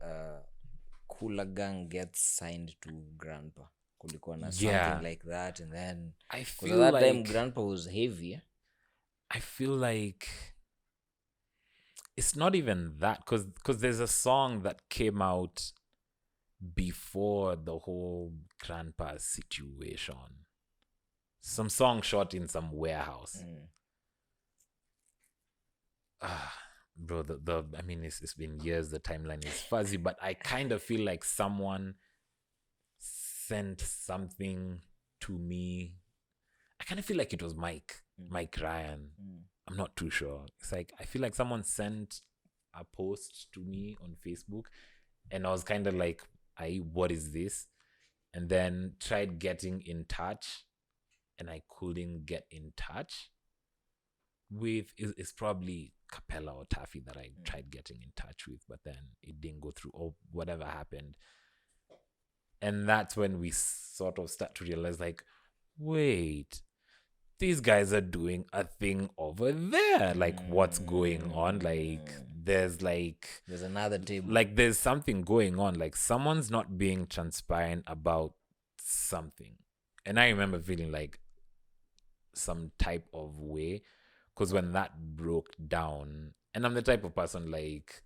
Coola-gang gets signed to Grandpa. Kulikuwa na something like that, and then I feel that like time Grandpa was heavy. I feel like it's not even that, because there's a song that came out before the whole Grandpa situation. Some song shot in some warehouse. Bro, I mean, it's been years, the timeline is fuzzy, but I kind of feel like someone sent something to me. I kind of feel like it was Mike Ryan. I'm not too sure. It's like, I feel like someone sent a post to me on Facebook and I was kind of like, what is this? And then tried getting in touch and I couldn't get in touch with, it's probably Capella or Taffy that I tried getting in touch with, but then it didn't go through or whatever happened. And that's when we sort of start to realize like, wait, these guys are doing a thing over there. Like, what's going on? Like, there's another table. Like, there's something going on. Like, someone's not being transparent about something. And I remember feeling like some type of way. Because when that broke down, and I'm the type of person like,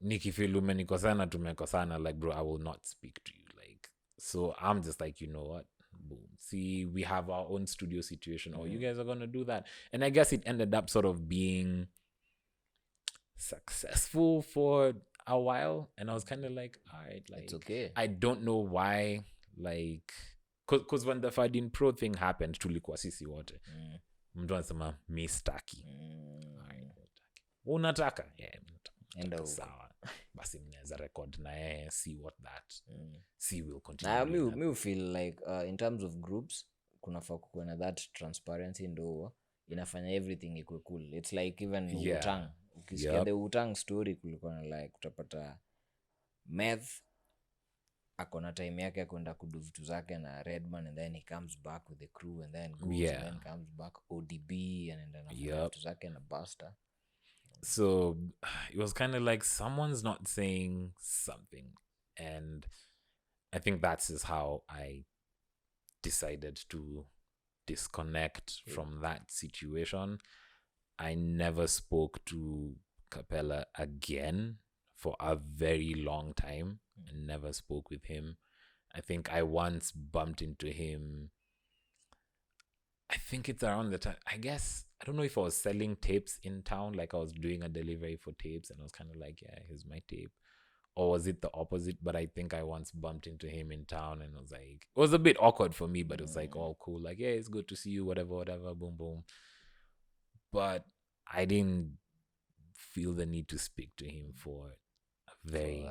nikifilu menikosana tumekosana, like, bro, I will not speak to you. Like, so I'm just like, you know what? Boom. See, we have our own studio situation. Oh, you guys are going to do that. And I guess it ended up sort of being successful for a while. And I was kind of like, all right, like, it's okay. I don't know why, like, because when the Fadin Pro thing happened, tulikuwa sisi wote. Mtu anasema, mi staki. Unataka? Yeah, Enda sawa. Basi mnaweza record na yeye, see what that. See will continue. Me feel like in terms of groups, kunafaa kuwa na that transparency ndo inafanya everything ikuwe cool. It's like even Wu-Tang. ukisikia Yep. the Wu-Tang story kulikuwa na like utapata Meth akona time yake ya kwenda kudu vitu zake na Redman, and then he comes back with the crew and then goes Yeah. and then comes back ODB anaenda na Yep. vitu zake na Buster. So it was kind of like someone's not saying something, and I think that's just how I decided to disconnect from that situation. I never spoke to Capella again for a very long time. I never spoke with him. I think I once bumped into him. I think it's around the time, I guess, I don't know if I was selling tapes in town, like I was doing a delivery for tapes and I was kind of like, yeah, here's my tape. Or was it the opposite? But I think I once bumped into him in town and I was like, it was a bit awkward for me, but it was like all cool. Like, yeah, it's good to see you, whatever, boom, boom. But I didn't feel the need to speak to him for a very,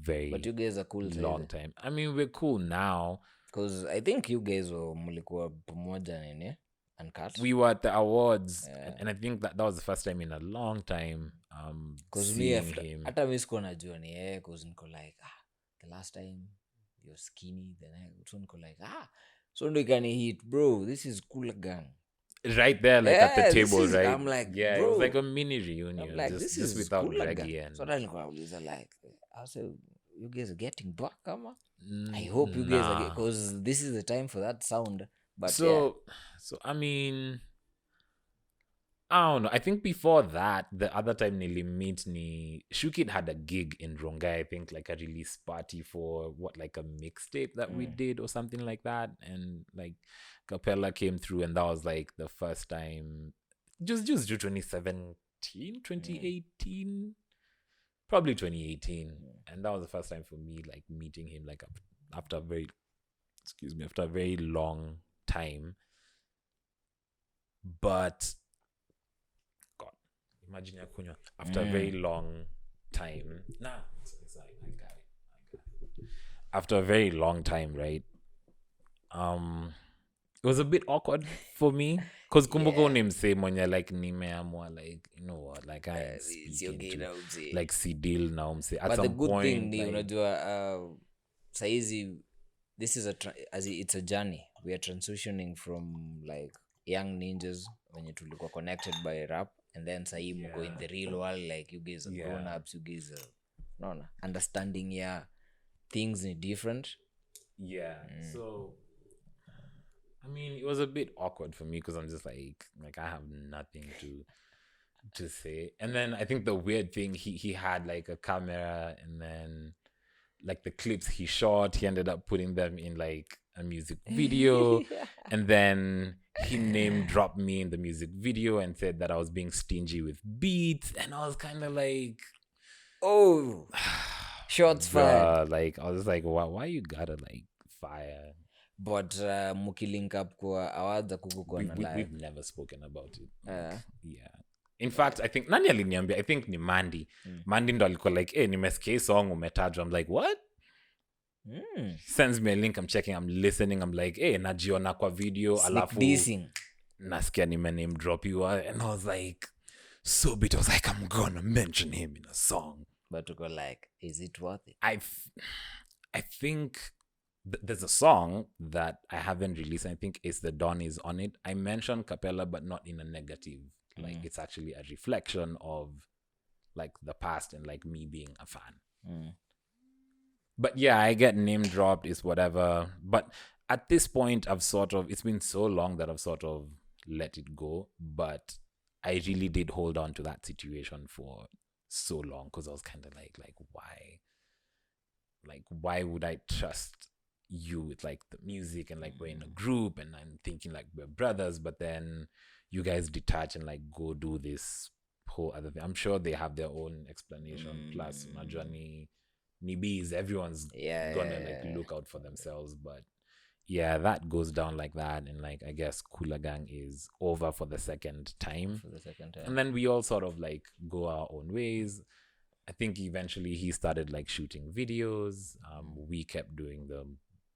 very But you guys are cool long time. I mean, we're cool now. because I think you guys mlikuwa pamoja nini Uncut. We were at the awards, and I think that was the first time in a long time seeing him. Hata mimi sikuwa najua ni yeye because niko like the last time you're skinny, then I niko like so ndo ikani hit bro, this is Coola-gang. Right there, like at the table, right? I'm like, yeah, bro, it was like a mini reunion, I'm like, just, this is without Coola-gang. Greggy and So then I was like, I said, you guys are getting back, ama? I hope you guys are, because this is the time for that sound. But so I mean, I don't know. I think before that, the other time Nili meet ni Shukid had a gig in Rongai, I think like a release party for like a mixtape that we did or something like that. And like Capella came through and that was like the first time, just 2017, 2018, probably 2018. And that was the first time for me, like meeting him like after a very long time. But God, imagine after a very long time. I got it. After a very long time, right? It was a bit awkward for me because kumbuka nimse mwenye like nimeamua like you know what, like I speaking to like sidil na umse at but some the good point, thing ni unajua saizi this is it's a journey. We are transitioning from like young ninjas when you tulikuwa connected by rap, and then sahi mko in the real world, like you guys are grown ups, you guys are understanding things are different. So I mean, it was a bit awkward for me because I'm just like I have nothing to say. And then I think the weird thing, he had like a camera, and then like the clips he shot, he ended up putting them in like a music video. And then he name dropped me in the music video and said that I was being stingy with beats. And I was kind of like, oh, shots fired. Like I was like, why you gotta like fire? But mukilink up kwa awaza kuku na live. We've never spoken about it. In fact, I think nani aliniambia, I think ni Mandy. Mandy ndo alikuwa like, nimesikia song umetajwa. I'm like, what? Sends me a link, I'm checking, I'm listening, I'm like, najiona kwa video alafu nasikia name drop you, and I was like, so bit, I was like, I'm gonna mention him in a song. But to go like, is it worth it? I think there's a song that I haven't released. I think It's the Dawn is on it. I mentioned Capella, but not in a negative. Like it's actually a reflection of like the past and like me being a fan. But yeah, I get name dropped, is whatever. But at this point, it's been so long that I've sort of let it go. But I really did hold on to that situation for so long because I was kind of like why? Like, why would I trust you with like the music, and like we're in a group and I'm thinking like we're brothers, but then you guys detach and like go do this whole other thing. I'm sure they have their own explanation. Plus Najani Nibis, everyone's gonna like look out for themselves. But yeah, that goes down like that, and like I guess Coola-gang is over for the second time. And then we all sort of like go our own ways. I think eventually he started like shooting videos. We kept doing the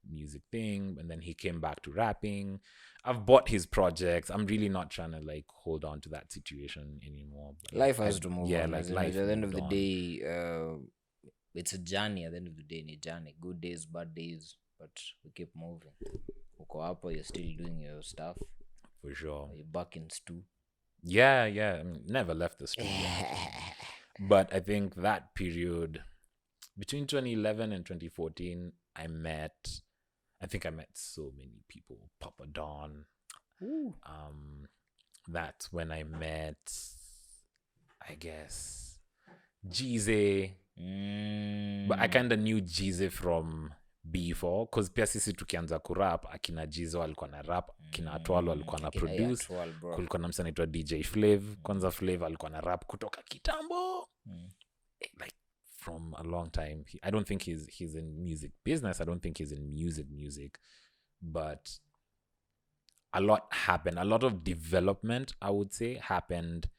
music thing, and then he came back to rapping. I've bought his projects. I'm really not trying to like hold on to that situation anymore. But, Life has to move on. like As in, life at the end of moved the on. day, it's a journey. At the end of the day, it's a journey. Good days, bad days, but we keep moving. Uko hapo, you're still doing your stuff. For sure. You're back in stew. Yeah. I mean, never left the studio. But I think that period between 2011 and 2014, I think I met so many people. Papa Don. Ooh. That's when I met, I guess, Jeezy. But I kind of knew Jeezy from before, because pia sisi tukianza kurap akina Jizo alikuwa na rap, akina Atwalo alikuwa na produce, kulikuwa na msa anaitwa DJ Flav. Kwanza Flav alikuwa na rap kutoka kitambo, like from a long time. I don't think he's in music business. I don't think he's in music, but a lot happened. A lot of development, I would say, happened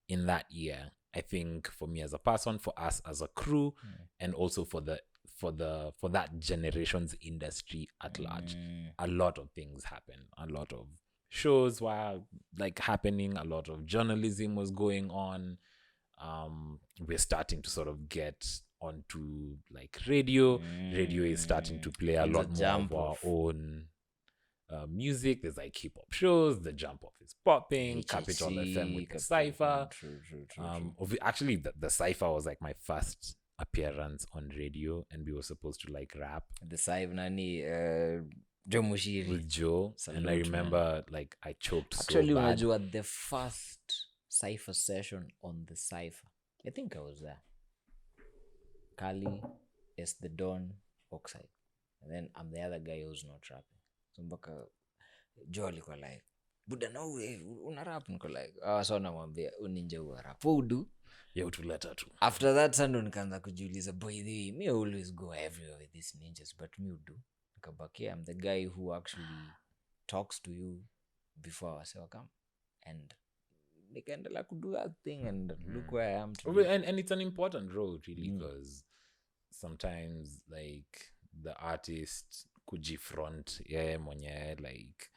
in that year. I think for me as a person, for us as a crew, and also for that generation's industry at large. A lot of things happened. A lot of shows were like happening. A lot of journalism was going on. We're starting to sort of get onto like radio. Radio is starting to play a lot more of our own music. There's like hip-hop shows. The Jump Off is popping. Capital FM with the Cypher. True. Actually, the Cypher was like my first appearance on radio, and we were supposed to like rap. The Cypher nani Joe Mushiri with Joe. And I remember like I choked actually so bad. unajua the first Cypher session on the Cypher, I think I was there. Kali, S the Don, Oxide, and then I'm the other guy who's not rapping. So mpaka Joe alikuwa like, buda no way una rap, niko like so namwambia uninja wa rap udu ya utuleta tu. After that sando nikaanza kujiuliza, boy the me always go everywhere with these ninjas, but me udu nikabakia I'm the guy who actually talks to you before wasewa come, and nikaendelea to do that thing, and look where I am today. And it's an important role really, because sometimes like the artist kujifront mwenye like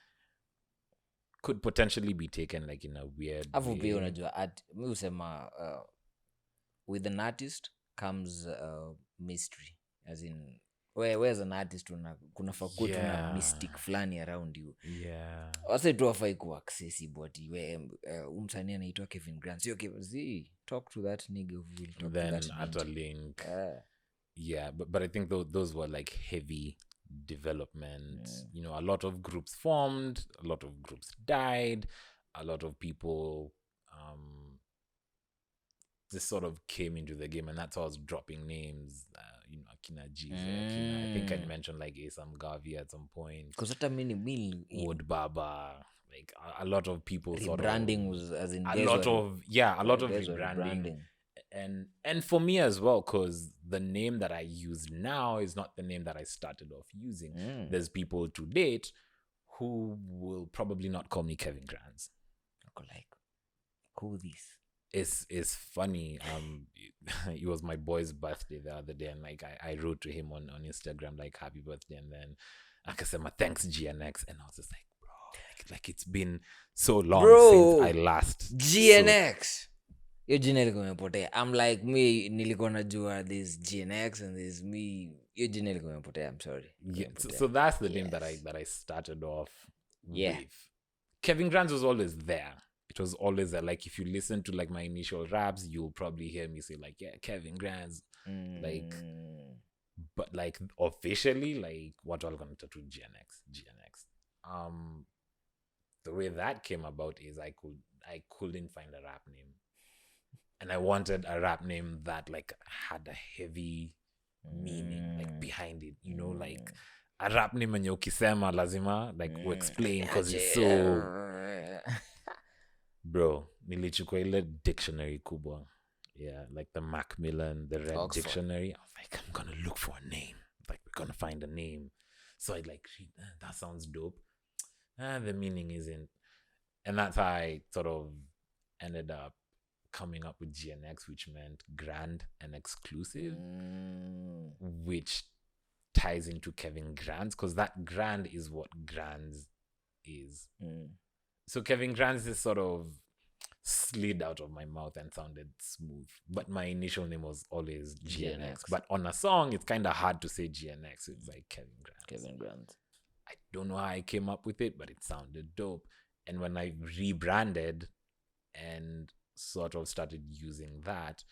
could potentially be taken like in a weird Afu way. pia unajua mi usema with an artist comes mystery, as in where's an artist kunafaa kuwa tuna mystic flani around you. Wase tu wafai kuwa accessible ati umsanii anaitwa Kevin Grant, sio Kevin, talk to that nigga who will talk then to that at a link. But I think those were like heavy development. You know, a lot of groups formed, a lot of groups died, a lot of people just sort of came into the game, and that's how I was dropping names. You know, Akina Jeezy, I think I mentioned like Asam Gavi at some point. Because hata mini Wood Baba, like a lot of people rebranding was as in a lot of rebranding. And for me as well, because the name that I use now is not the name that I started off using. There's people to date who will probably not call me Kevin GRANDS. Like, who this? It's funny. It was my boy's birthday the other day, and like I wrote to him on Instagram like happy birthday, and then akasema thanks GNX, and I was just like, bro, like it's been so long since I last GNX. Yo jina liko mepotea. I'm like me nilikuwa najua this GNX and this me. Yo jina liko mepotea. I'm sorry. So that's the name that I started off with. Kevin GRANDS was always there. It was always there. Like if you listen to like my initial raps, you'll probably hear me say like, yeah, Kevin GRANDS. Like, but like officially, like what all gonna tattoo GNX. The way that came about is I couldn't find a rap name. And I wanted a rap name that like had a heavy meaning like behind it, you know, like a rap name enye ukisema lazima like explain because it's so bro, nilichukua ile dictionary kubwa. Yeah, like the Macmillan, the Red Oxford Dictionary. I was like, I'm gonna look for a name. Like we're gonna find a name. So I like read that sounds dope. The meaning isn't. And that's how I sort of ended up coming up with GNX, which meant grand and exclusive, which ties into Kevin Grants, because that grand is what GRANDS is. So Kevin Grants is sort of slid out of my mouth and sounded smooth, but my initial name was always GNX. But on a song, it's kind of hard to say GNX, so it's like Kevin Grants. I don't know how I came up with it, but it sounded dope. And when I rebranded and sort of started using that,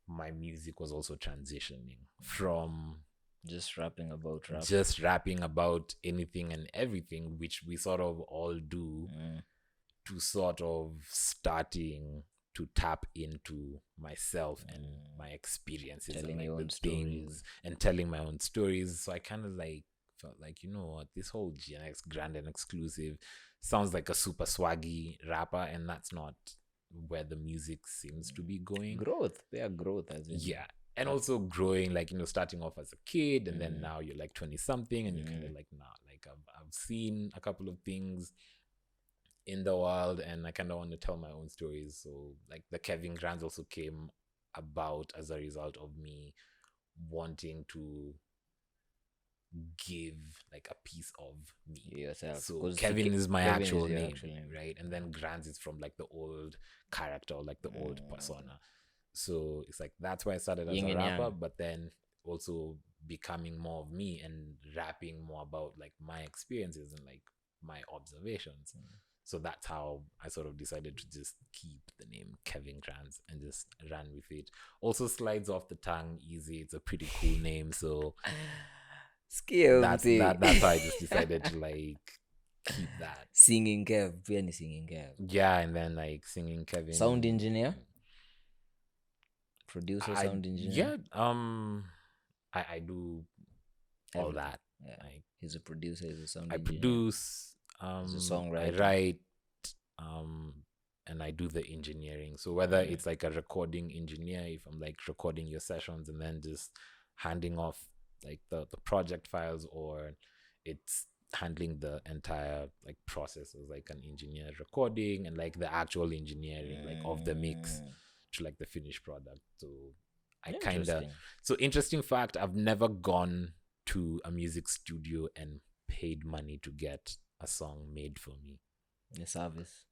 my music was also transitioning from just rapping about anything and everything, which we sort of all do, to sort of starting to tap into myself and my experiences, telling and your like own the things and telling my own stories. So I kind of like felt like, you know what, this whole GNX Grand and Exclusive sounds like a super swaggy rapper, and that's not where the music seems to be going. growth as in, Yeah. And also growing, like, you know, starting off as a kid, and then now you're like 20 something, and you're kind of like, nah, like I've seen a couple of things in the world, and I kind of want to tell my own stories. So like the Kevin Grants also came about as a result of me wanting to give like a piece of me yourself. So 'Cause Kevin is my Kevin actual is your name, actual name. right? And then Grants is from like the old character, or like the old persona. So it's like that's why I started as Yin a and rapper, yang. but then also becoming more of me and rapping more about like my experiences and like my observations. So that's how I sort of decided to just keep the name Kevin Grants and just ran with it. Also slides off the tongue easy. It's a pretty cool name. So that's how I just decided to like keep that. Singing Kev, pia ni singing Kev. Yeah, and then like singing Kevin. Sound engineer? Producer, sound engineer? Yeah, I do all Everything. that. Yeah. Like, He's a producer, he's a sound I engineer. produce, He's a songwriter. I write, and I do the engineering. So whether it's like a recording engineer, if I'm like recording your sessions and then just handing off like the project files, or it's handling the entire like process as like an engineer recording, and like the actual engineering like of the mix to like the finished product. So I kind of, so interesting fact, I've never gone to a music studio and paid money to get a song made for me. The service.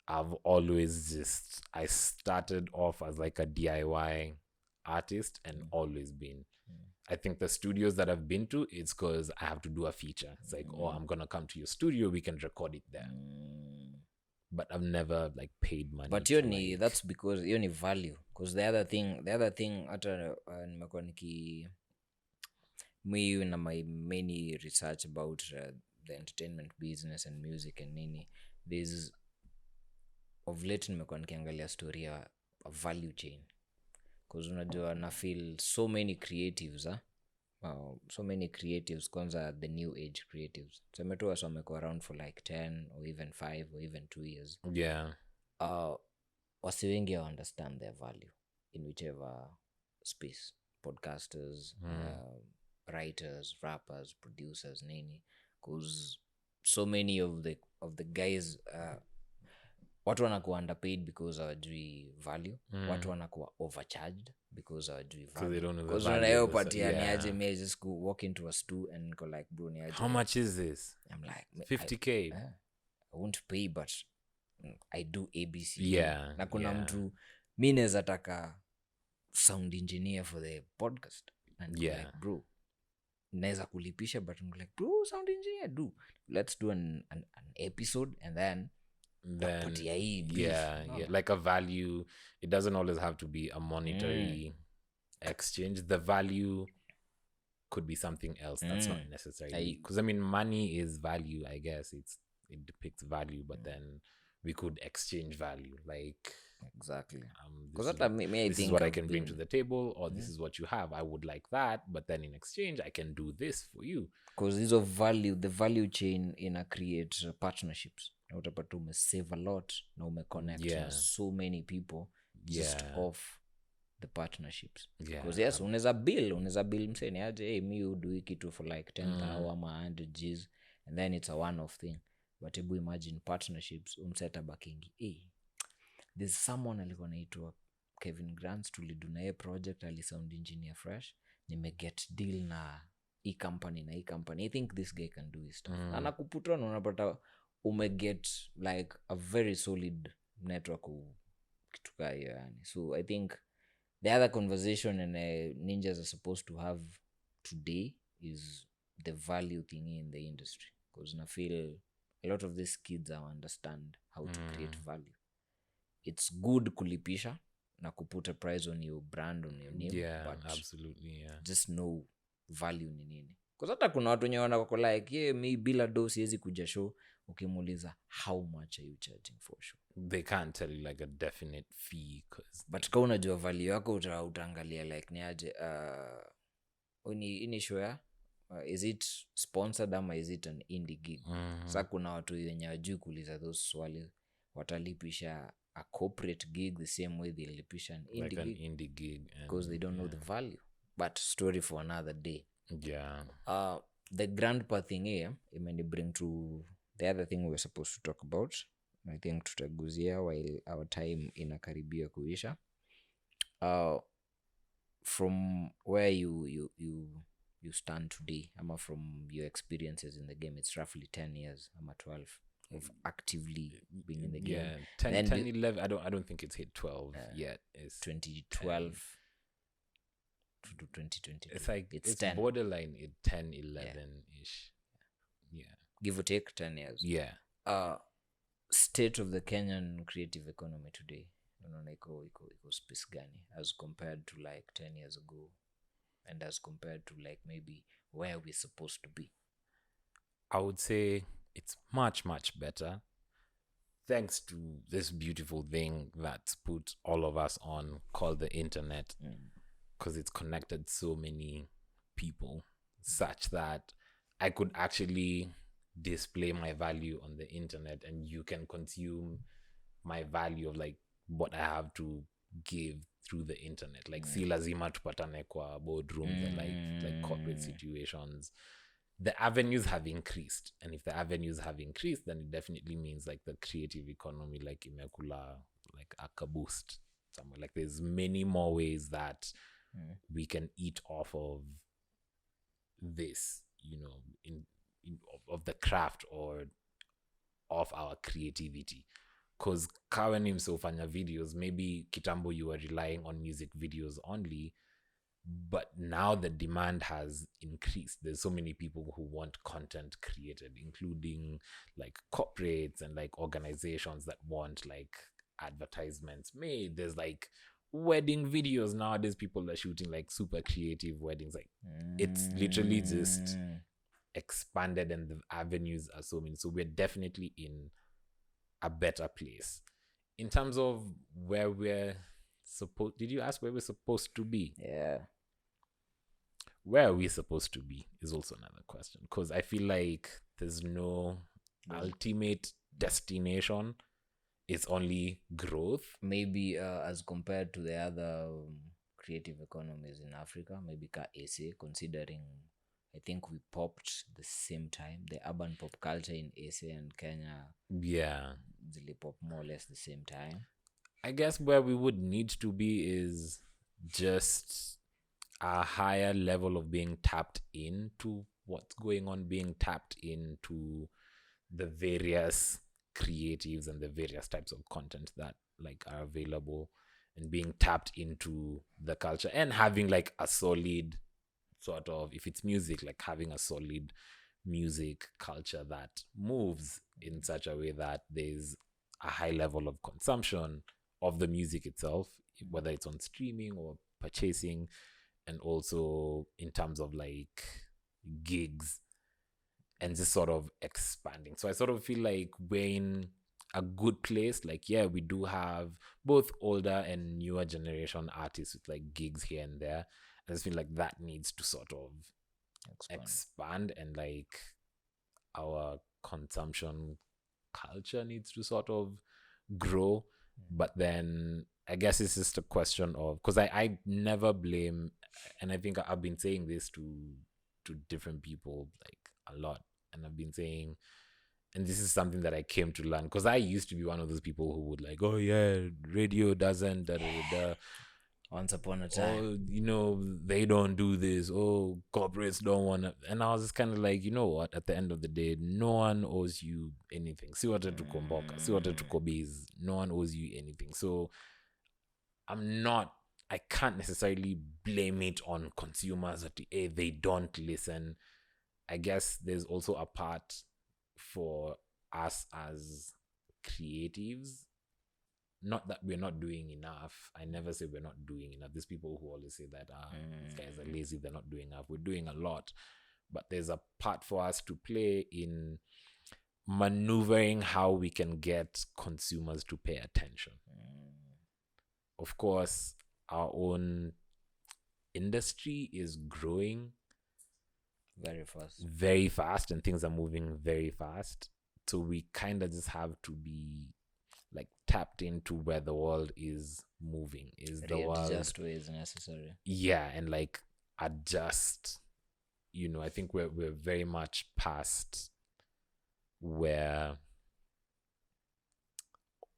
I've always just, I started off as like a DIY artist and always been. I think the studios that I've been to, it's because I have to do a feature. It's like, oh, I'm going to come to your studio, we can record it there. But I've never like paid money. But that's because hiyo ni value. Because the other thing hata nimekuwa me na my many research about the entertainment business and music and nini, there's of late nimekuwa nikiangalia story ya a value chain. Because unajua na feel so many creatives kwanza the new age creatives semetua so wamekuwa around for like 10 or even 5 or even 2 years. Yeah. Wasi wengi understand their value in whichever space. Podcasters, writers, rappers, producers, nini. Because so many of the guys watu wanakuwa underpaid because hawajui value. Watu wanakuwa overcharged because hawajui value. They don't know the Because value. unayo patia niaje me just go walk into a stew and go like, bro niaje. How much is this? I'm like, $50K. I won't pay, but I do ABC. Yeah. Na kuna mtu mi naweza taka sound engineer for the podcast. And like, bro, naweza kulipisha, but I'm like, bro, sound engineer, let's do an episode and then like a value. It doesn't always have to be a monetary exchange. The value could be something else that's not necessarily, because I mean money is value, I guess. It depicts value, but then we could exchange value, like exactly. This is what I can bring to the table, or this is what you have. I would like that, but then in exchange I can do this for you. Because these of value, the value chain ina create partnerships. Na utapata umesave a lot na umeconnect na so many people just off the partnerships. Because yes, unaweza bill mseni aje, hey, me you do kitu for like 10,000 ama 100 G's, and then it's a one-off thing. But hebu imagine partnerships, umseta bakingi, hey, there's someone alikuwa naitwa Kevin Grants, tulidu na ye project, ali sound engineer fresh, nimeget deal na hii company na hii company, I think this guy can do his stuff. Anakuputana unapata umeget like a very solid network kitu kaa hiyo yani. So I think the other conversation and ninjas are supposed to have today is the value thingy in the industry, because I feel a lot of these kids understand how to create value. It's good kulipisha na kuput a price on your brand, on your name, but absolutely, just know value ni nini. Because hata kuna watu wenye wako like mi bila do siwezi kuja show, ukimuuliza how much are you charging for show, they can't tell you like a definite fee, but kama unajua value yako utaangalia like ni aje ini show ya is it sponsored ama is it an indie gig. Sasa kuna watu wenye wajui kuuliza those swali, watalipisha a corporate gig the same way they lipisha an indie gig because they don't know the value. But story for another day. The grandpa thing here imeni bring to the other thing we were supposed to talk about. I think tutaguzia while our time inakaribia kuisha. From where you stand today, ama from your experiences in the game, it's roughly 10 years ama 12 of actively being in the game. 10 11, I don't think it's hit 12 yet. It's 2012 to 2020. It's like it's 10. borderline 10 11ish. Give or take 10 years. State of the Kenyan creative economy today, unaona iko space gani as compared to like 10 years ago, and as compared to like maybe where we're supposed to be? I would say it's much, much better, thanks to this beautiful thing that's put all of us on, called the internet, because it's connected so many people such that I could actually display my value on the internet, and you can consume my value of like what I have to give through the internet. Like si lazima tupatane kwa boardrooms and like corporate situations. The avenues have increased, and if the avenues have increased, then it definitely means like the creative economy like imekula like a boost somewhere. Like there's many more ways that we can eat off of this, you know, of the craft or of our creativity. Because kawa ni msofanya videos, maybe kitambo you were relying on music videos only, but now the demand has increased. There's so many people who want content created, including like corporates and like organizations that want like advertisements made. There's like wedding videos nowadays. People are shooting like super creative weddings. Like it's literally just expanded, and the avenues are so many. So we're definitely in a better place in terms of where we're supposed. Did you ask where we're supposed to be? Where are we supposed to be is also another question, because I feel like there's no ultimate destination. It's only growth. Maybe As compared to the other creative economies in Africa, maybe ka SA, considering I think we popped the same time. The urban pop culture in SA and Kenya, they pop more or less the same time. I guess where we would need to be is just a higher level of being tapped into what's going on, being tapped into the various creatives and the various types of content that like are available, and being tapped into the culture, and having like a solid sort of, if it's music, like having a solid music culture that moves in such a way that there's a high level of consumption of the music itself, whether it's on streaming or purchasing, and also in terms of like gigs, and just sort of expanding. So I sort of feel like we're in a good place. Like, we do have both older and newer generation artists with like gigs here and there. I just feel like that needs to sort of expand, and like our consumption culture needs to sort of grow. But then I guess it's just a question of, because I never blame, and I think I've been saying this to different people like a lot, and I've been saying, and this is something that I came to learn, because I used to be one of those people who would like, oh yeah, radio doesn't Once upon a time. oh, they don't do this. Oh, corporates don't want to. And I was just kind of like, you know what? At the end of the day, no one owes you anything. See what to Komboka. See what to Kobe's. No one owes you anything. So I can't necessarily blame it on consumers that they don't listen. I guess there's also a part for us as creatives. Not that we're not doing enough. I never say we're not doing enough. There's people who always say that these guys are lazy, they're not doing enough. We're doing a lot. But there's a part for us to play in maneuvering how we can get consumers to pay attention. Of course, our own industry is growing very fast, and things are moving very fast. So we kind of just have to be like tapped into where the world is moving. Is the world just where is necessary? Yeah, and like adjust. I think we're very much past where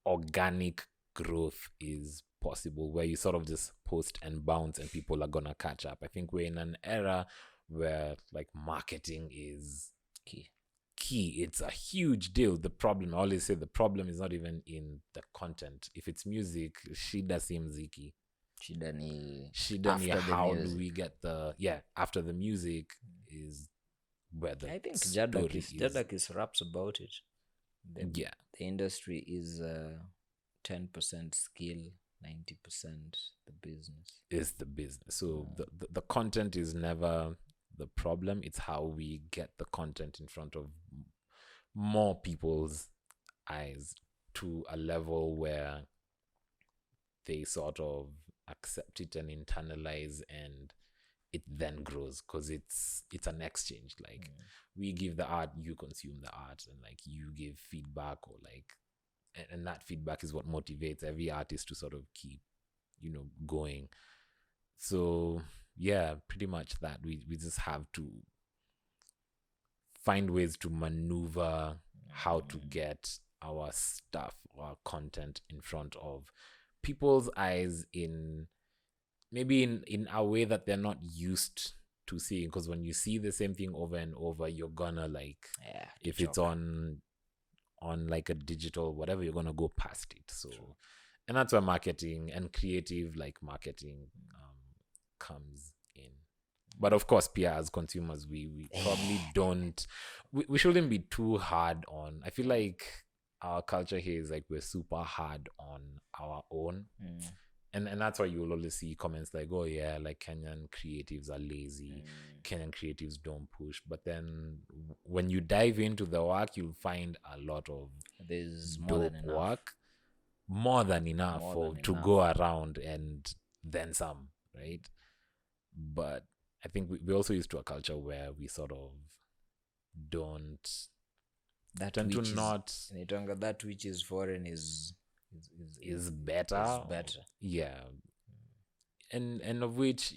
organic growth is possible, where you sort of just post and bounce and people are gonna catch up. I think we're in an era where like marketing is key. It's a huge deal. I always say the problem is not even in the content. If it's music, shida si mziki. Shida ni how do we get after the music is where the I think Jadakis raps about it. The industry is 10% skill, 90% the business. Is the business. So the content is never the problem. It's how we get the content in front of more people's eyes to a level where they sort of accept it and internalize, and it then grows, because it's an exchange. Like we give the art, you consume the art, and like you give feedback, or like and that feedback is what motivates every artist to sort of keep going. So yeah, pretty much that we just have to find ways to maneuver how to get our stuff, our content in front of people's eyes in a way that they're not used to seeing. Because when you see the same thing over and over, you're gonna if it's on like a digital whatever, you're gonna go past it. So true. And that's where marketing and creative marketing comes in. But of course, PR as consumers, we probably don't. We shouldn't be too hard on. I feel like our culture here is like we're super hard on our own, and that's why you'll always see comments like, "Oh yeah, like Kenyan creatives are lazy. Kenyan creatives don't push." But then when you dive into the work, you'll find a lot of more than enough to go around, and then some, right? But I think we're also used to a culture where we sort of don't that which is foreign is better. Yeah. And of which,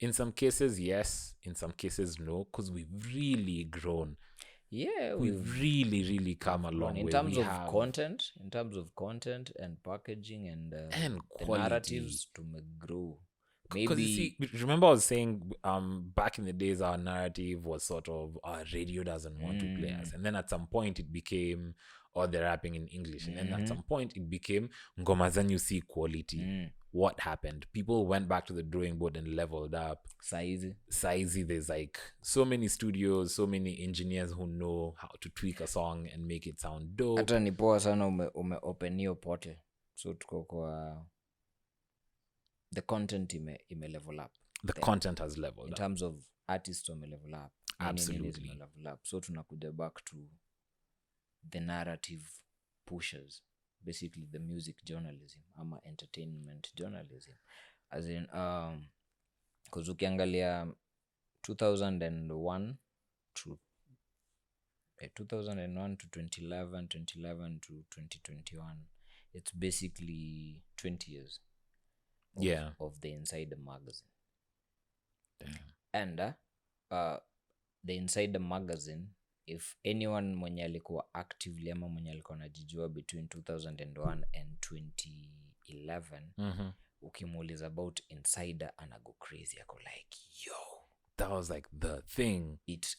in some cases yes, in some cases no, because we've really grown. Yeah, we've really, really come a long way. In terms of content and packaging and the narratives to grow. Because you see, remember I was saying back in the days our narrative was sort of our radio doesn't want to play us, and then at some point it became they're rapping in English, and then at some point it became ngoma zenyu si quality. What happened? People went back to the drawing board and leveled up. Saizi, there's like so many studios, so many engineers who know how to tweak a song and make it sound dope. Hata ni poa sana ume open hiyo portal, so tuko kwa the content ime level up. The content has leveled in up. terms of artists wame level up. Absolutely. Level up. So tunakuja back to the narrative pushers, basically the music journalism ama entertainment journalism, as in because ukiangalia 2001 to 2011, 2011 to 2021, it's basically 20 years of the Insider magazine. And the Insider magazine, if anyone mwenye alikuwa actively ama mwenye alikuwa anajijua between 2001 and 2011 ukimuuliza about insider anago crazy ako like yo, that was like the thing. it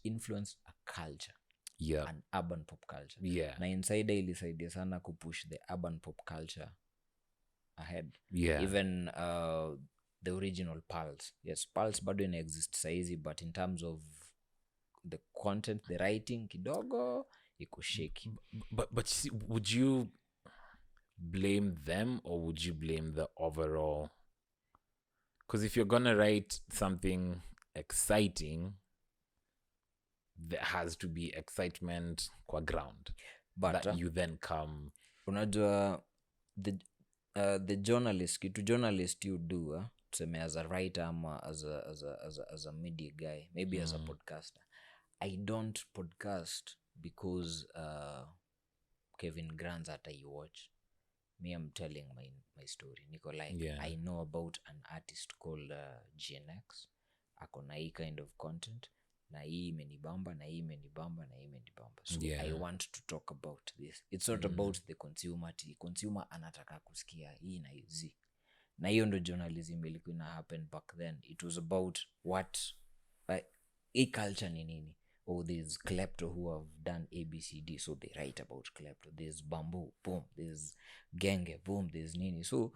influenced a culture, Yeah. an urban pop culture. Yeah. Na insider ilisaidia sana kupush the urban pop culture ahead. Yeah. Even the original Pulse. Yes, Pulse bado ina exist saizi, but in terms of the content, the writing kidogo iko shaky. But see, would you blame them or would you blame the overall? Because if you're gonna write something exciting, there has to be excitement kwa ground, But that you then come. unajua the journalist, kitu journalist you do tuseme as a writer ama as a media guy, maybe as a podcaster. I don't podcast because Kevin Grants hata you watch. Me, I'm telling my story. Niko like, Yeah. I know about an artist called GNX. Ako na hii kind of content. Na hii imenibamba, na hii imenibamba, na hii imenibamba. So Yeah. I want to talk about this. It's not about the consumer. Consumer anataka kusikia hii na hizi. Na hiyo ndo journalism ilikuwa ina happen back then. It was about what hii culture ni nini. Oh, there's klepto who have done ABCD, so they write about klepto. There's bamboo, boom. There's genge, boom. There's nini. So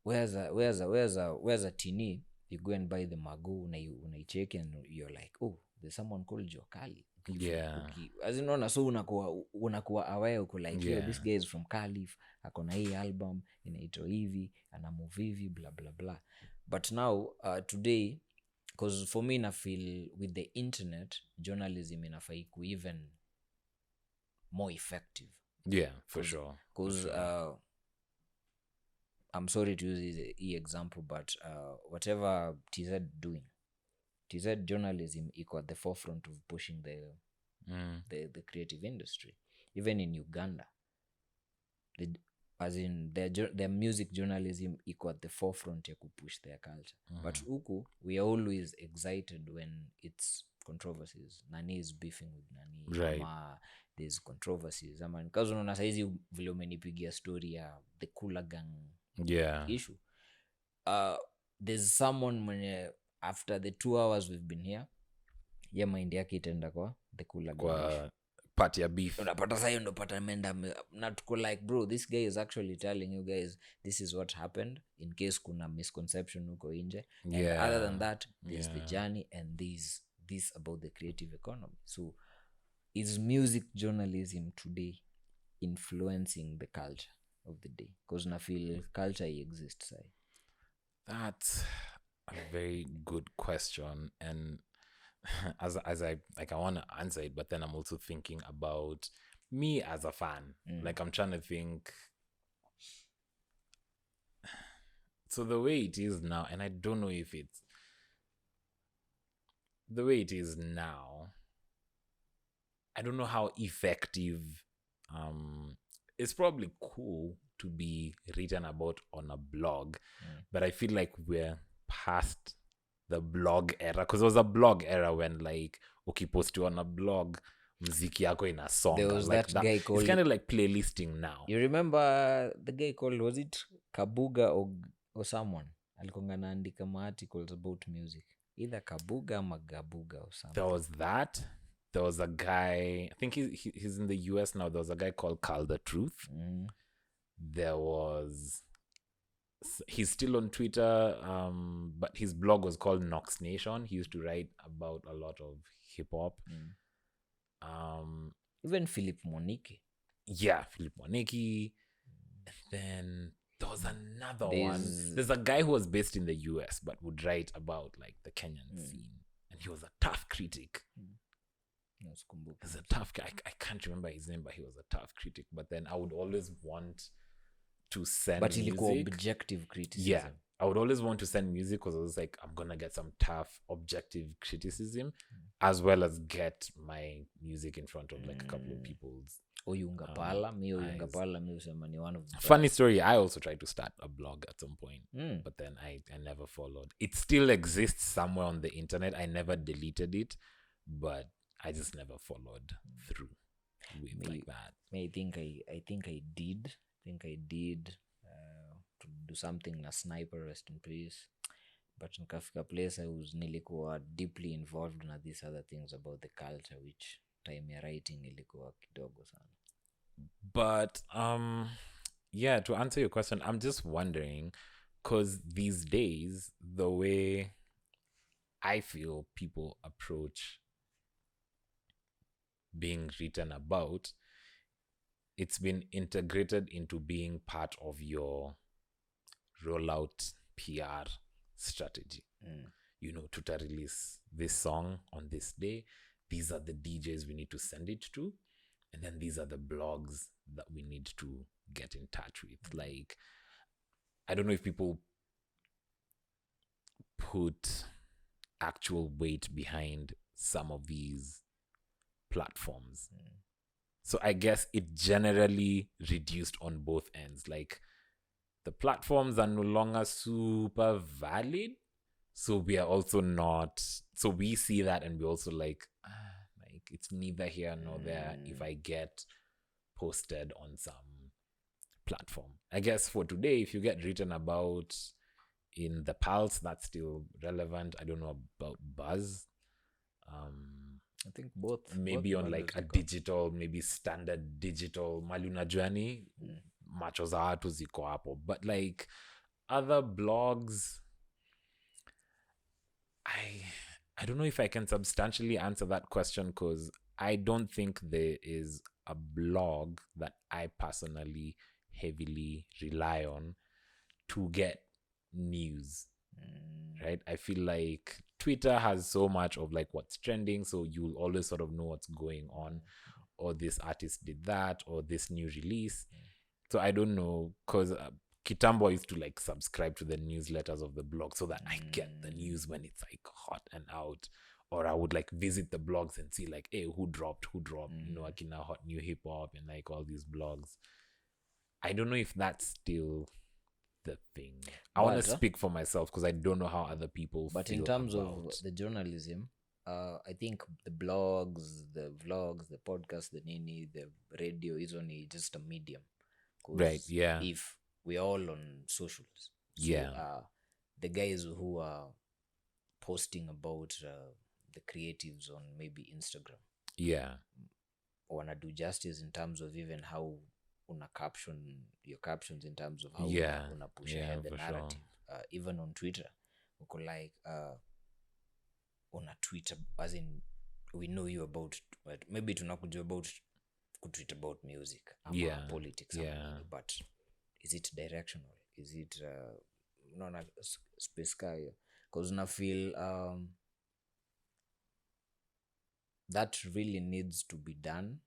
where's a tini? You go and buy the mago, unaicheki and you're like, oh, there's someone called Jokali. Yeah. As in, no, so unakuwa aware, uko like, yo, Yeah. this guy is from Calif, akona hii album inaitwa hivi, ana move hivi, blah blah blah. But now today, because for me, I feel with the internet, journalism inafai ku even more effective. Yeah, for sure. Because I'm sorry to use this example, but whatever TZ doing, TZ journalism iko at the forefront of pushing the creative industry. Even in Uganda, as in their music journalism iko at the forefront ya kupush their culture. But huku, we are always excited when it's controversies. Nani is beefing with nani. Right. Ama there's controversies. Ama nikazo unaona saizi vile umenipigia story ya the Coola-gang Yeah. issue. There's someone mwenye after the 2 hours we've been here, ya mind yake itaenda kwa the Coola-gang issue. Part ya beef. Unapata sayo ndo pata menda na tuko like, bro, this guy is actually telling you guys this is what happened in case kuna misconception huko nje. And Yeah. other than that, there's the Yeah. journey and this about the creative economy. So is music journalism today influencing the culture of the day? Because na feel culture exists. That's a very good question, and as I want to answer it, but then I'm also thinking about me as a fan. Like, I'm trying to think. So the way it is now, and I don't know if it's the way it is now, I don't know how effective. It's probably cool to be written about on a blog, but I feel like we're past the blog era, because there was a blog era when, like, post on a blog, mziki yako in a song. There was like that guy called... It's kind of like playlisting now. You remember the guy called, was it Kabuga or someone? Alikonga naandika ma articles about music. Either Kabuga or Gabuga or something. There was that. There was a guy, I think he's in the US now. There was a guy called Carl the Truth. There was... He's still on Twitter, but his blog was called Nox Nation. He used to write about a lot of hip-hop. Even Philip Monike. Yeah, Philip Monike. And then there was another one. There's a guy who was based in the US but would write about, like, the Kenyan scene. And he was a tough critic. He's a tough guy. I can't remember his name, but he was a tough critic. But then I would always want to send but music. But objective criticism. Yeah. I would always want to send music because I was like, I'm going to get some tough, objective criticism as well as get my music in front of, like, a couple of people's... Oyungapala. Me usema ni one of the... Funny story, I also tried to start a blog at some point, but then I never followed. It still exists somewhere on the internet. I never deleted it, but I just never followed through with like that. I think I did to do something na Sniper, rest in peace, but nikafika place nilikuwa deeply involved na these other things about the culture, which time ya writing ilikuwa kidogo sana. But yeah, to answer your question, I'm just wondering, because these days the way I feel people approach being written about, it's been integrated into being part of your rollout PR strategy. To release this song on this day, these are the DJs we need to send it to, and then these are the blogs that we need to get in touch with. Like, I don't know if people put actual weight behind some of these platforms. So I guess it generally reduced on both ends. Like, the platforms are no longer super valid, so we are also not. So we see that and we also like it's neither here nor there if I get posted on some platform. I guess for today, if you get written about in the Pulse, that's still relevant. I don't know about Buzz. I think both. Maybe both on like a ziko. digital, maybe standard digital. Mali unajuani, macho za watu ziko hapo. But like other blogs, I don't know if I can substantially answer that question, because I don't think there is a blog that I personally heavily rely on to get news. Right? I feel like Twitter has so much of like what's trending, so you'll always sort of know what's going on, or this artist did that, or this new release. So I don't know, because Kitambo used to like subscribe to the newsletters of the blog so that I get the news when it's like hot and out, or I would like visit the blogs and see like, hey, who dropped, akina hot new hip hop and like all these blogs. I don't know if that's still the thing. I want to speak for myself because I don't know how other people but feel in terms about of the journalism, I think the blogs, the vlogs, the podcast, the nini, the radio is only just a medium. 'Cause Right, yeah. if we're all on socials, so, Yeah. the guys who are posting about the creatives on maybe Instagram, Yeah. wanna do justice in terms of even how una caption your captions, in terms of how Yeah. una push Yeah, ahead the for sure. narrative. Even on Twitter, uko like una tweet as in we know you about maybe tunakujua about kutweet about music ama Yeah. politics ama Yeah. nini, but is it directional? Is it unaona space ka hiyo? Because na feel that really needs to be done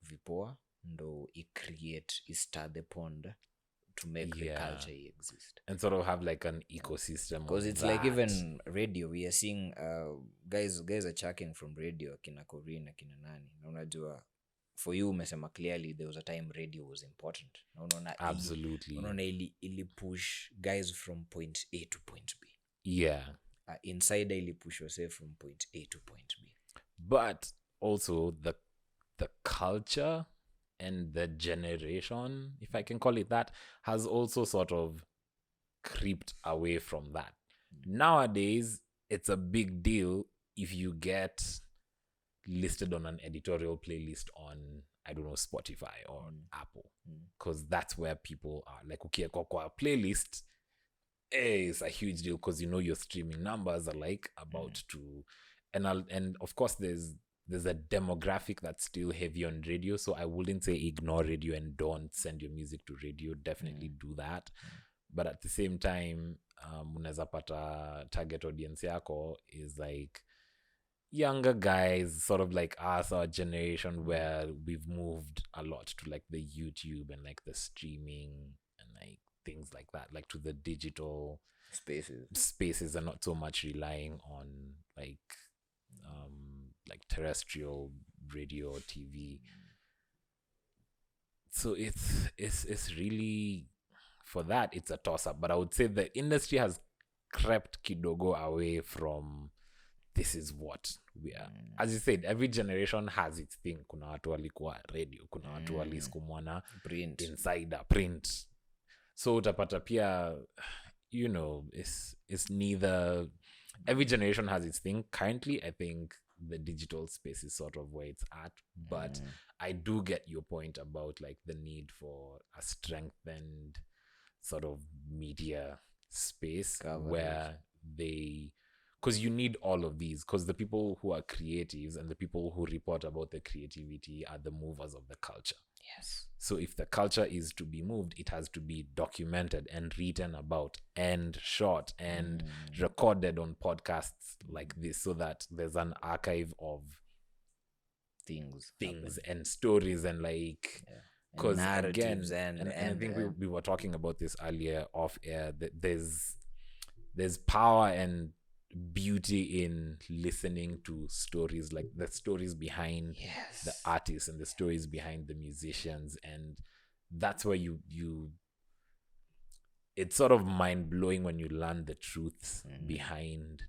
vipoa ndo i-stir the pond to make the Yeah. culture exist. And sort of have like an ecosystem. Because of it's that. like even radio, we are seeing guys are checking from radio, akina Corinne, akina nani, na unajua for you umesema clearly there was a time radio was important, na unaona Absolutely. unaona ili push guys from point A to point B. Yeah. Insider ili push yourself from point A to point B. But also the culture and the generation, if I can call it that, has also sort of creeped away from that. Nowadays, it's a big deal if you get listed on an editorial playlist on, I don't know, Spotify or Apple, because that's where people are. Like, ukiekwa kwa playlist, it's a huge deal because your streaming numbers are like about to, and of course there's a demographic that's still heavy on radio, so I wouldn't say ignore radio and don't send your music to radio. Definitely do that. But at the same time, unaweza pata target audience yako is like younger guys, sort of like us, our generation, where we've moved a lot to like the YouTube and like the streaming and like things like that, like to the digital spaces and not so much relying on like terrestrial radio or TV. So it's really, for that, it's a toss-up. But I would say the industry has crept kidogo away from this is what we are. As you said, every generation has its thing. Kuna watu walikuwa radio, kuna watu walisukumwa na Print. insider, print. So utapata pia, you know, it's neither, every generation has its thing. Currently, I think the digital space is sort of where it's at, but I do get your point about like the need for a strengthened sort of media space where because you need all of these, because the people who are creatives and the people who report about the creativity are the movers of the culture. Yes. So if the culture is to be moved, it has to be documented and written about and shot and recorded on podcasts like this, so that there's an archive of Things and stories and like, because narratives again, and I think we were talking about this earlier off air, that there's power and beauty in listening to stories, like the stories behind the artists and the stories behind the musicians, and that's where you it's sort of mind-blowing when you learn the truths behind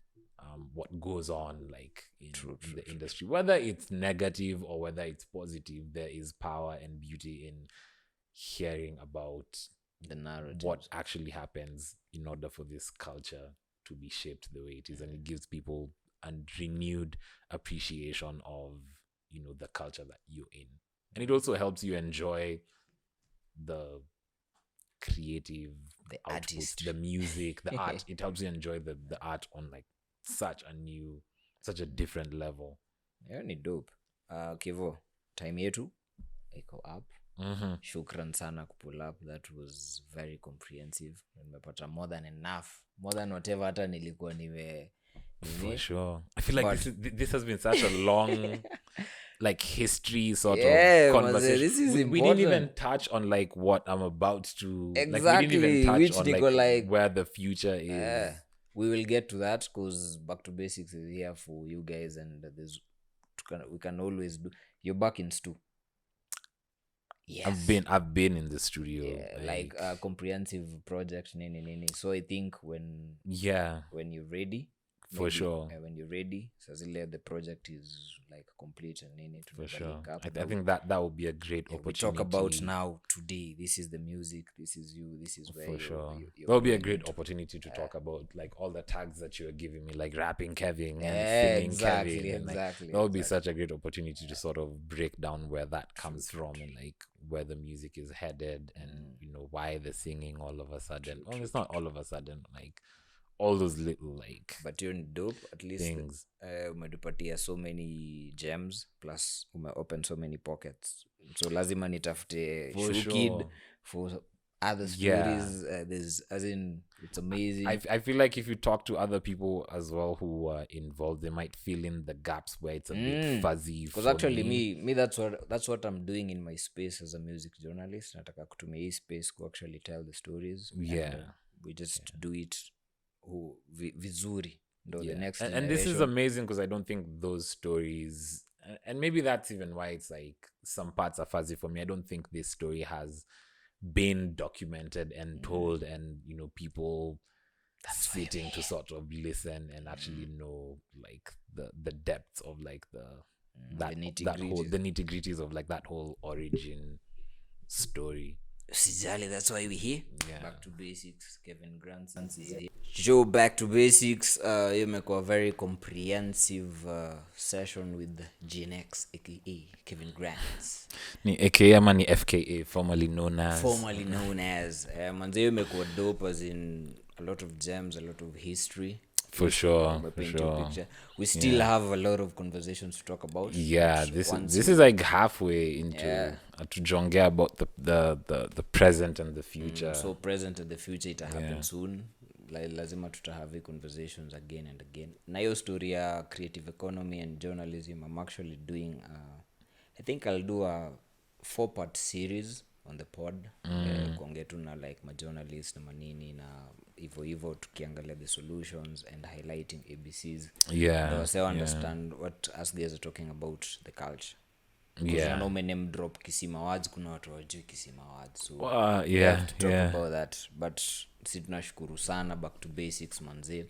what goes on, like in the industry, whether it's negative or whether it's positive. There is power and beauty in hearing about the narrative, what actually happens in order for this culture to be shaped the way it is, and it gives people a renewed appreciation of, you know, the culture that you're in, and it also helps you enjoy the creative, the output, artist, the music, the art. It helps you enjoy the art on like such a different level. Yeah, ni dope. Kevo, time yetu iko up. Shukran sana kupull up. That was very comprehensive. Nimepata more than enough, more than whatever hata nilikuwa for sure. I feel like this has been such a long like history sort of conversation. This is important. We didn't even touch on like what I'm about to exactly, like, we didn't even touch which on like where the future is. We will get to that, because Back to Basics is here for you guys, and we can always do. You're back in Stu. Yes. I've been in the studio. Yeah, like a comprehensive project, nini. So I think when you're ready, for sure, when you're ready, so the project is like complete and nini. For sure, I think that would be a great opportunity. We talk about now today. This is the music. This is you. This is where. For sure, that would be a great opportunity to talk about like all the tags that you are giving me, like rapping Kevin and singing Kevin. And, like, that would be such a great opportunity to sort of break down where that comes from and like where the music is headed, and you know why the singing all of a sudden. It's not all of a sudden, like all those little like, but you're dope at least things. Umetupatia so many gems, plus open so many pockets, so lazima nitafute Shukid for other stories. There's, as in, it's amazing. I feel like if you talk to other people as well who are involved, they might fill in the gaps where it's a bit fuzzy. Because actually me that's what I'm doing in my space as a music journalist. Nataka kutumia hii space to actually tell the stories. And, we just do it vizuri. The next and this is amazing, because I don't think those stories, and maybe that's even why it's like some parts are fuzzy for me. I don't think this story has been documented and told, and you know, people sitting to sort of listen and actually know like the depths of like the nitty-gritties of like that whole origin story. Usijali, that's why we're here. Back to Basics, Kevin GRANDS is here. Show Back to Basics. You make a very comprehensive session with GNX, aka Kevin GRANDS. Ni aka ama ni FKA, formerly known as. Manze, you make a dope, as in a lot of gems, a lot of history. For sure. We still have a lot of conversations to talk about. This is like halfway into to jongea about the present and the future. So present and the future, it happen soon. Lazima tutahave conversations again and again. Na hiyo story ya creative economy and journalism, I'm actually doing I think I'll do a 4-part series on the pod. Kuongea tu na like ma journalists na manini na hivyo tukiangalia the solutions and highlighting ABCs. So I understand what us guys are talking about, the culture. Kuna name drop Kisima words, kuna watu wajui Kisima words. So we have to talk about that. But si tunashukuru sana Back to Basics manze.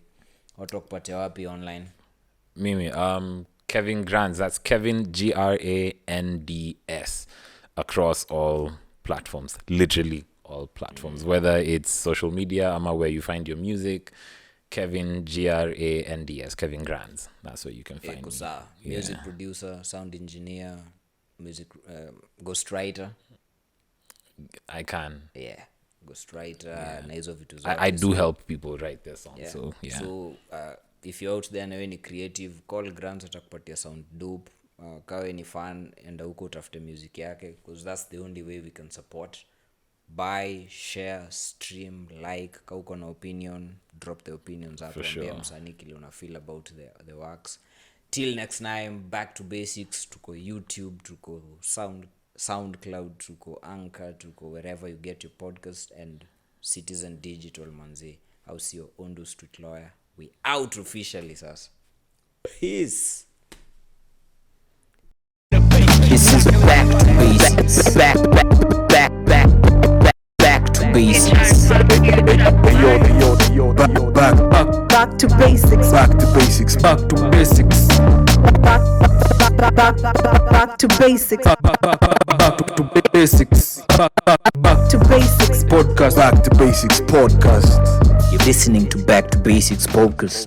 Watu wakupatia wapi online? Mimi Kevin GRANDS, that's Kevin GRANDS across all platforms, literally all platforms, whether it's social media, where you find your music. Kevin, GRANDS, Kevin GRANDS. That's where you can find me. Music producer, sound engineer, music ghostwriter. I can. Yeah, ghostwriter na hizo vitu zote. I do help people write their songs. So if you're out there na wewe ni creative, call GRANDS atakupatia sound dope. Kawe ni fan, enda huko utafute music yake, because that's the only way we can support. Buy, share, stream, like. Ka uko na opinion, drop the opinions hapo. Ambia msanii kile una feel about the works. Till next time, back to basics. Tuko YouTube, tuko SoundCloud, tuko Anchor, tuko wherever you get your podcast, and Citizen Digital manze. Au sio? Ondo Street Lawyer. We out officially sasa. Peace. This is back to basics. Back to basics. Back to basics. Back to basics. Back to basics. Back to basics. Back to basics Podcast. Back to basics podcast. You're listening to Back to Basics podcast.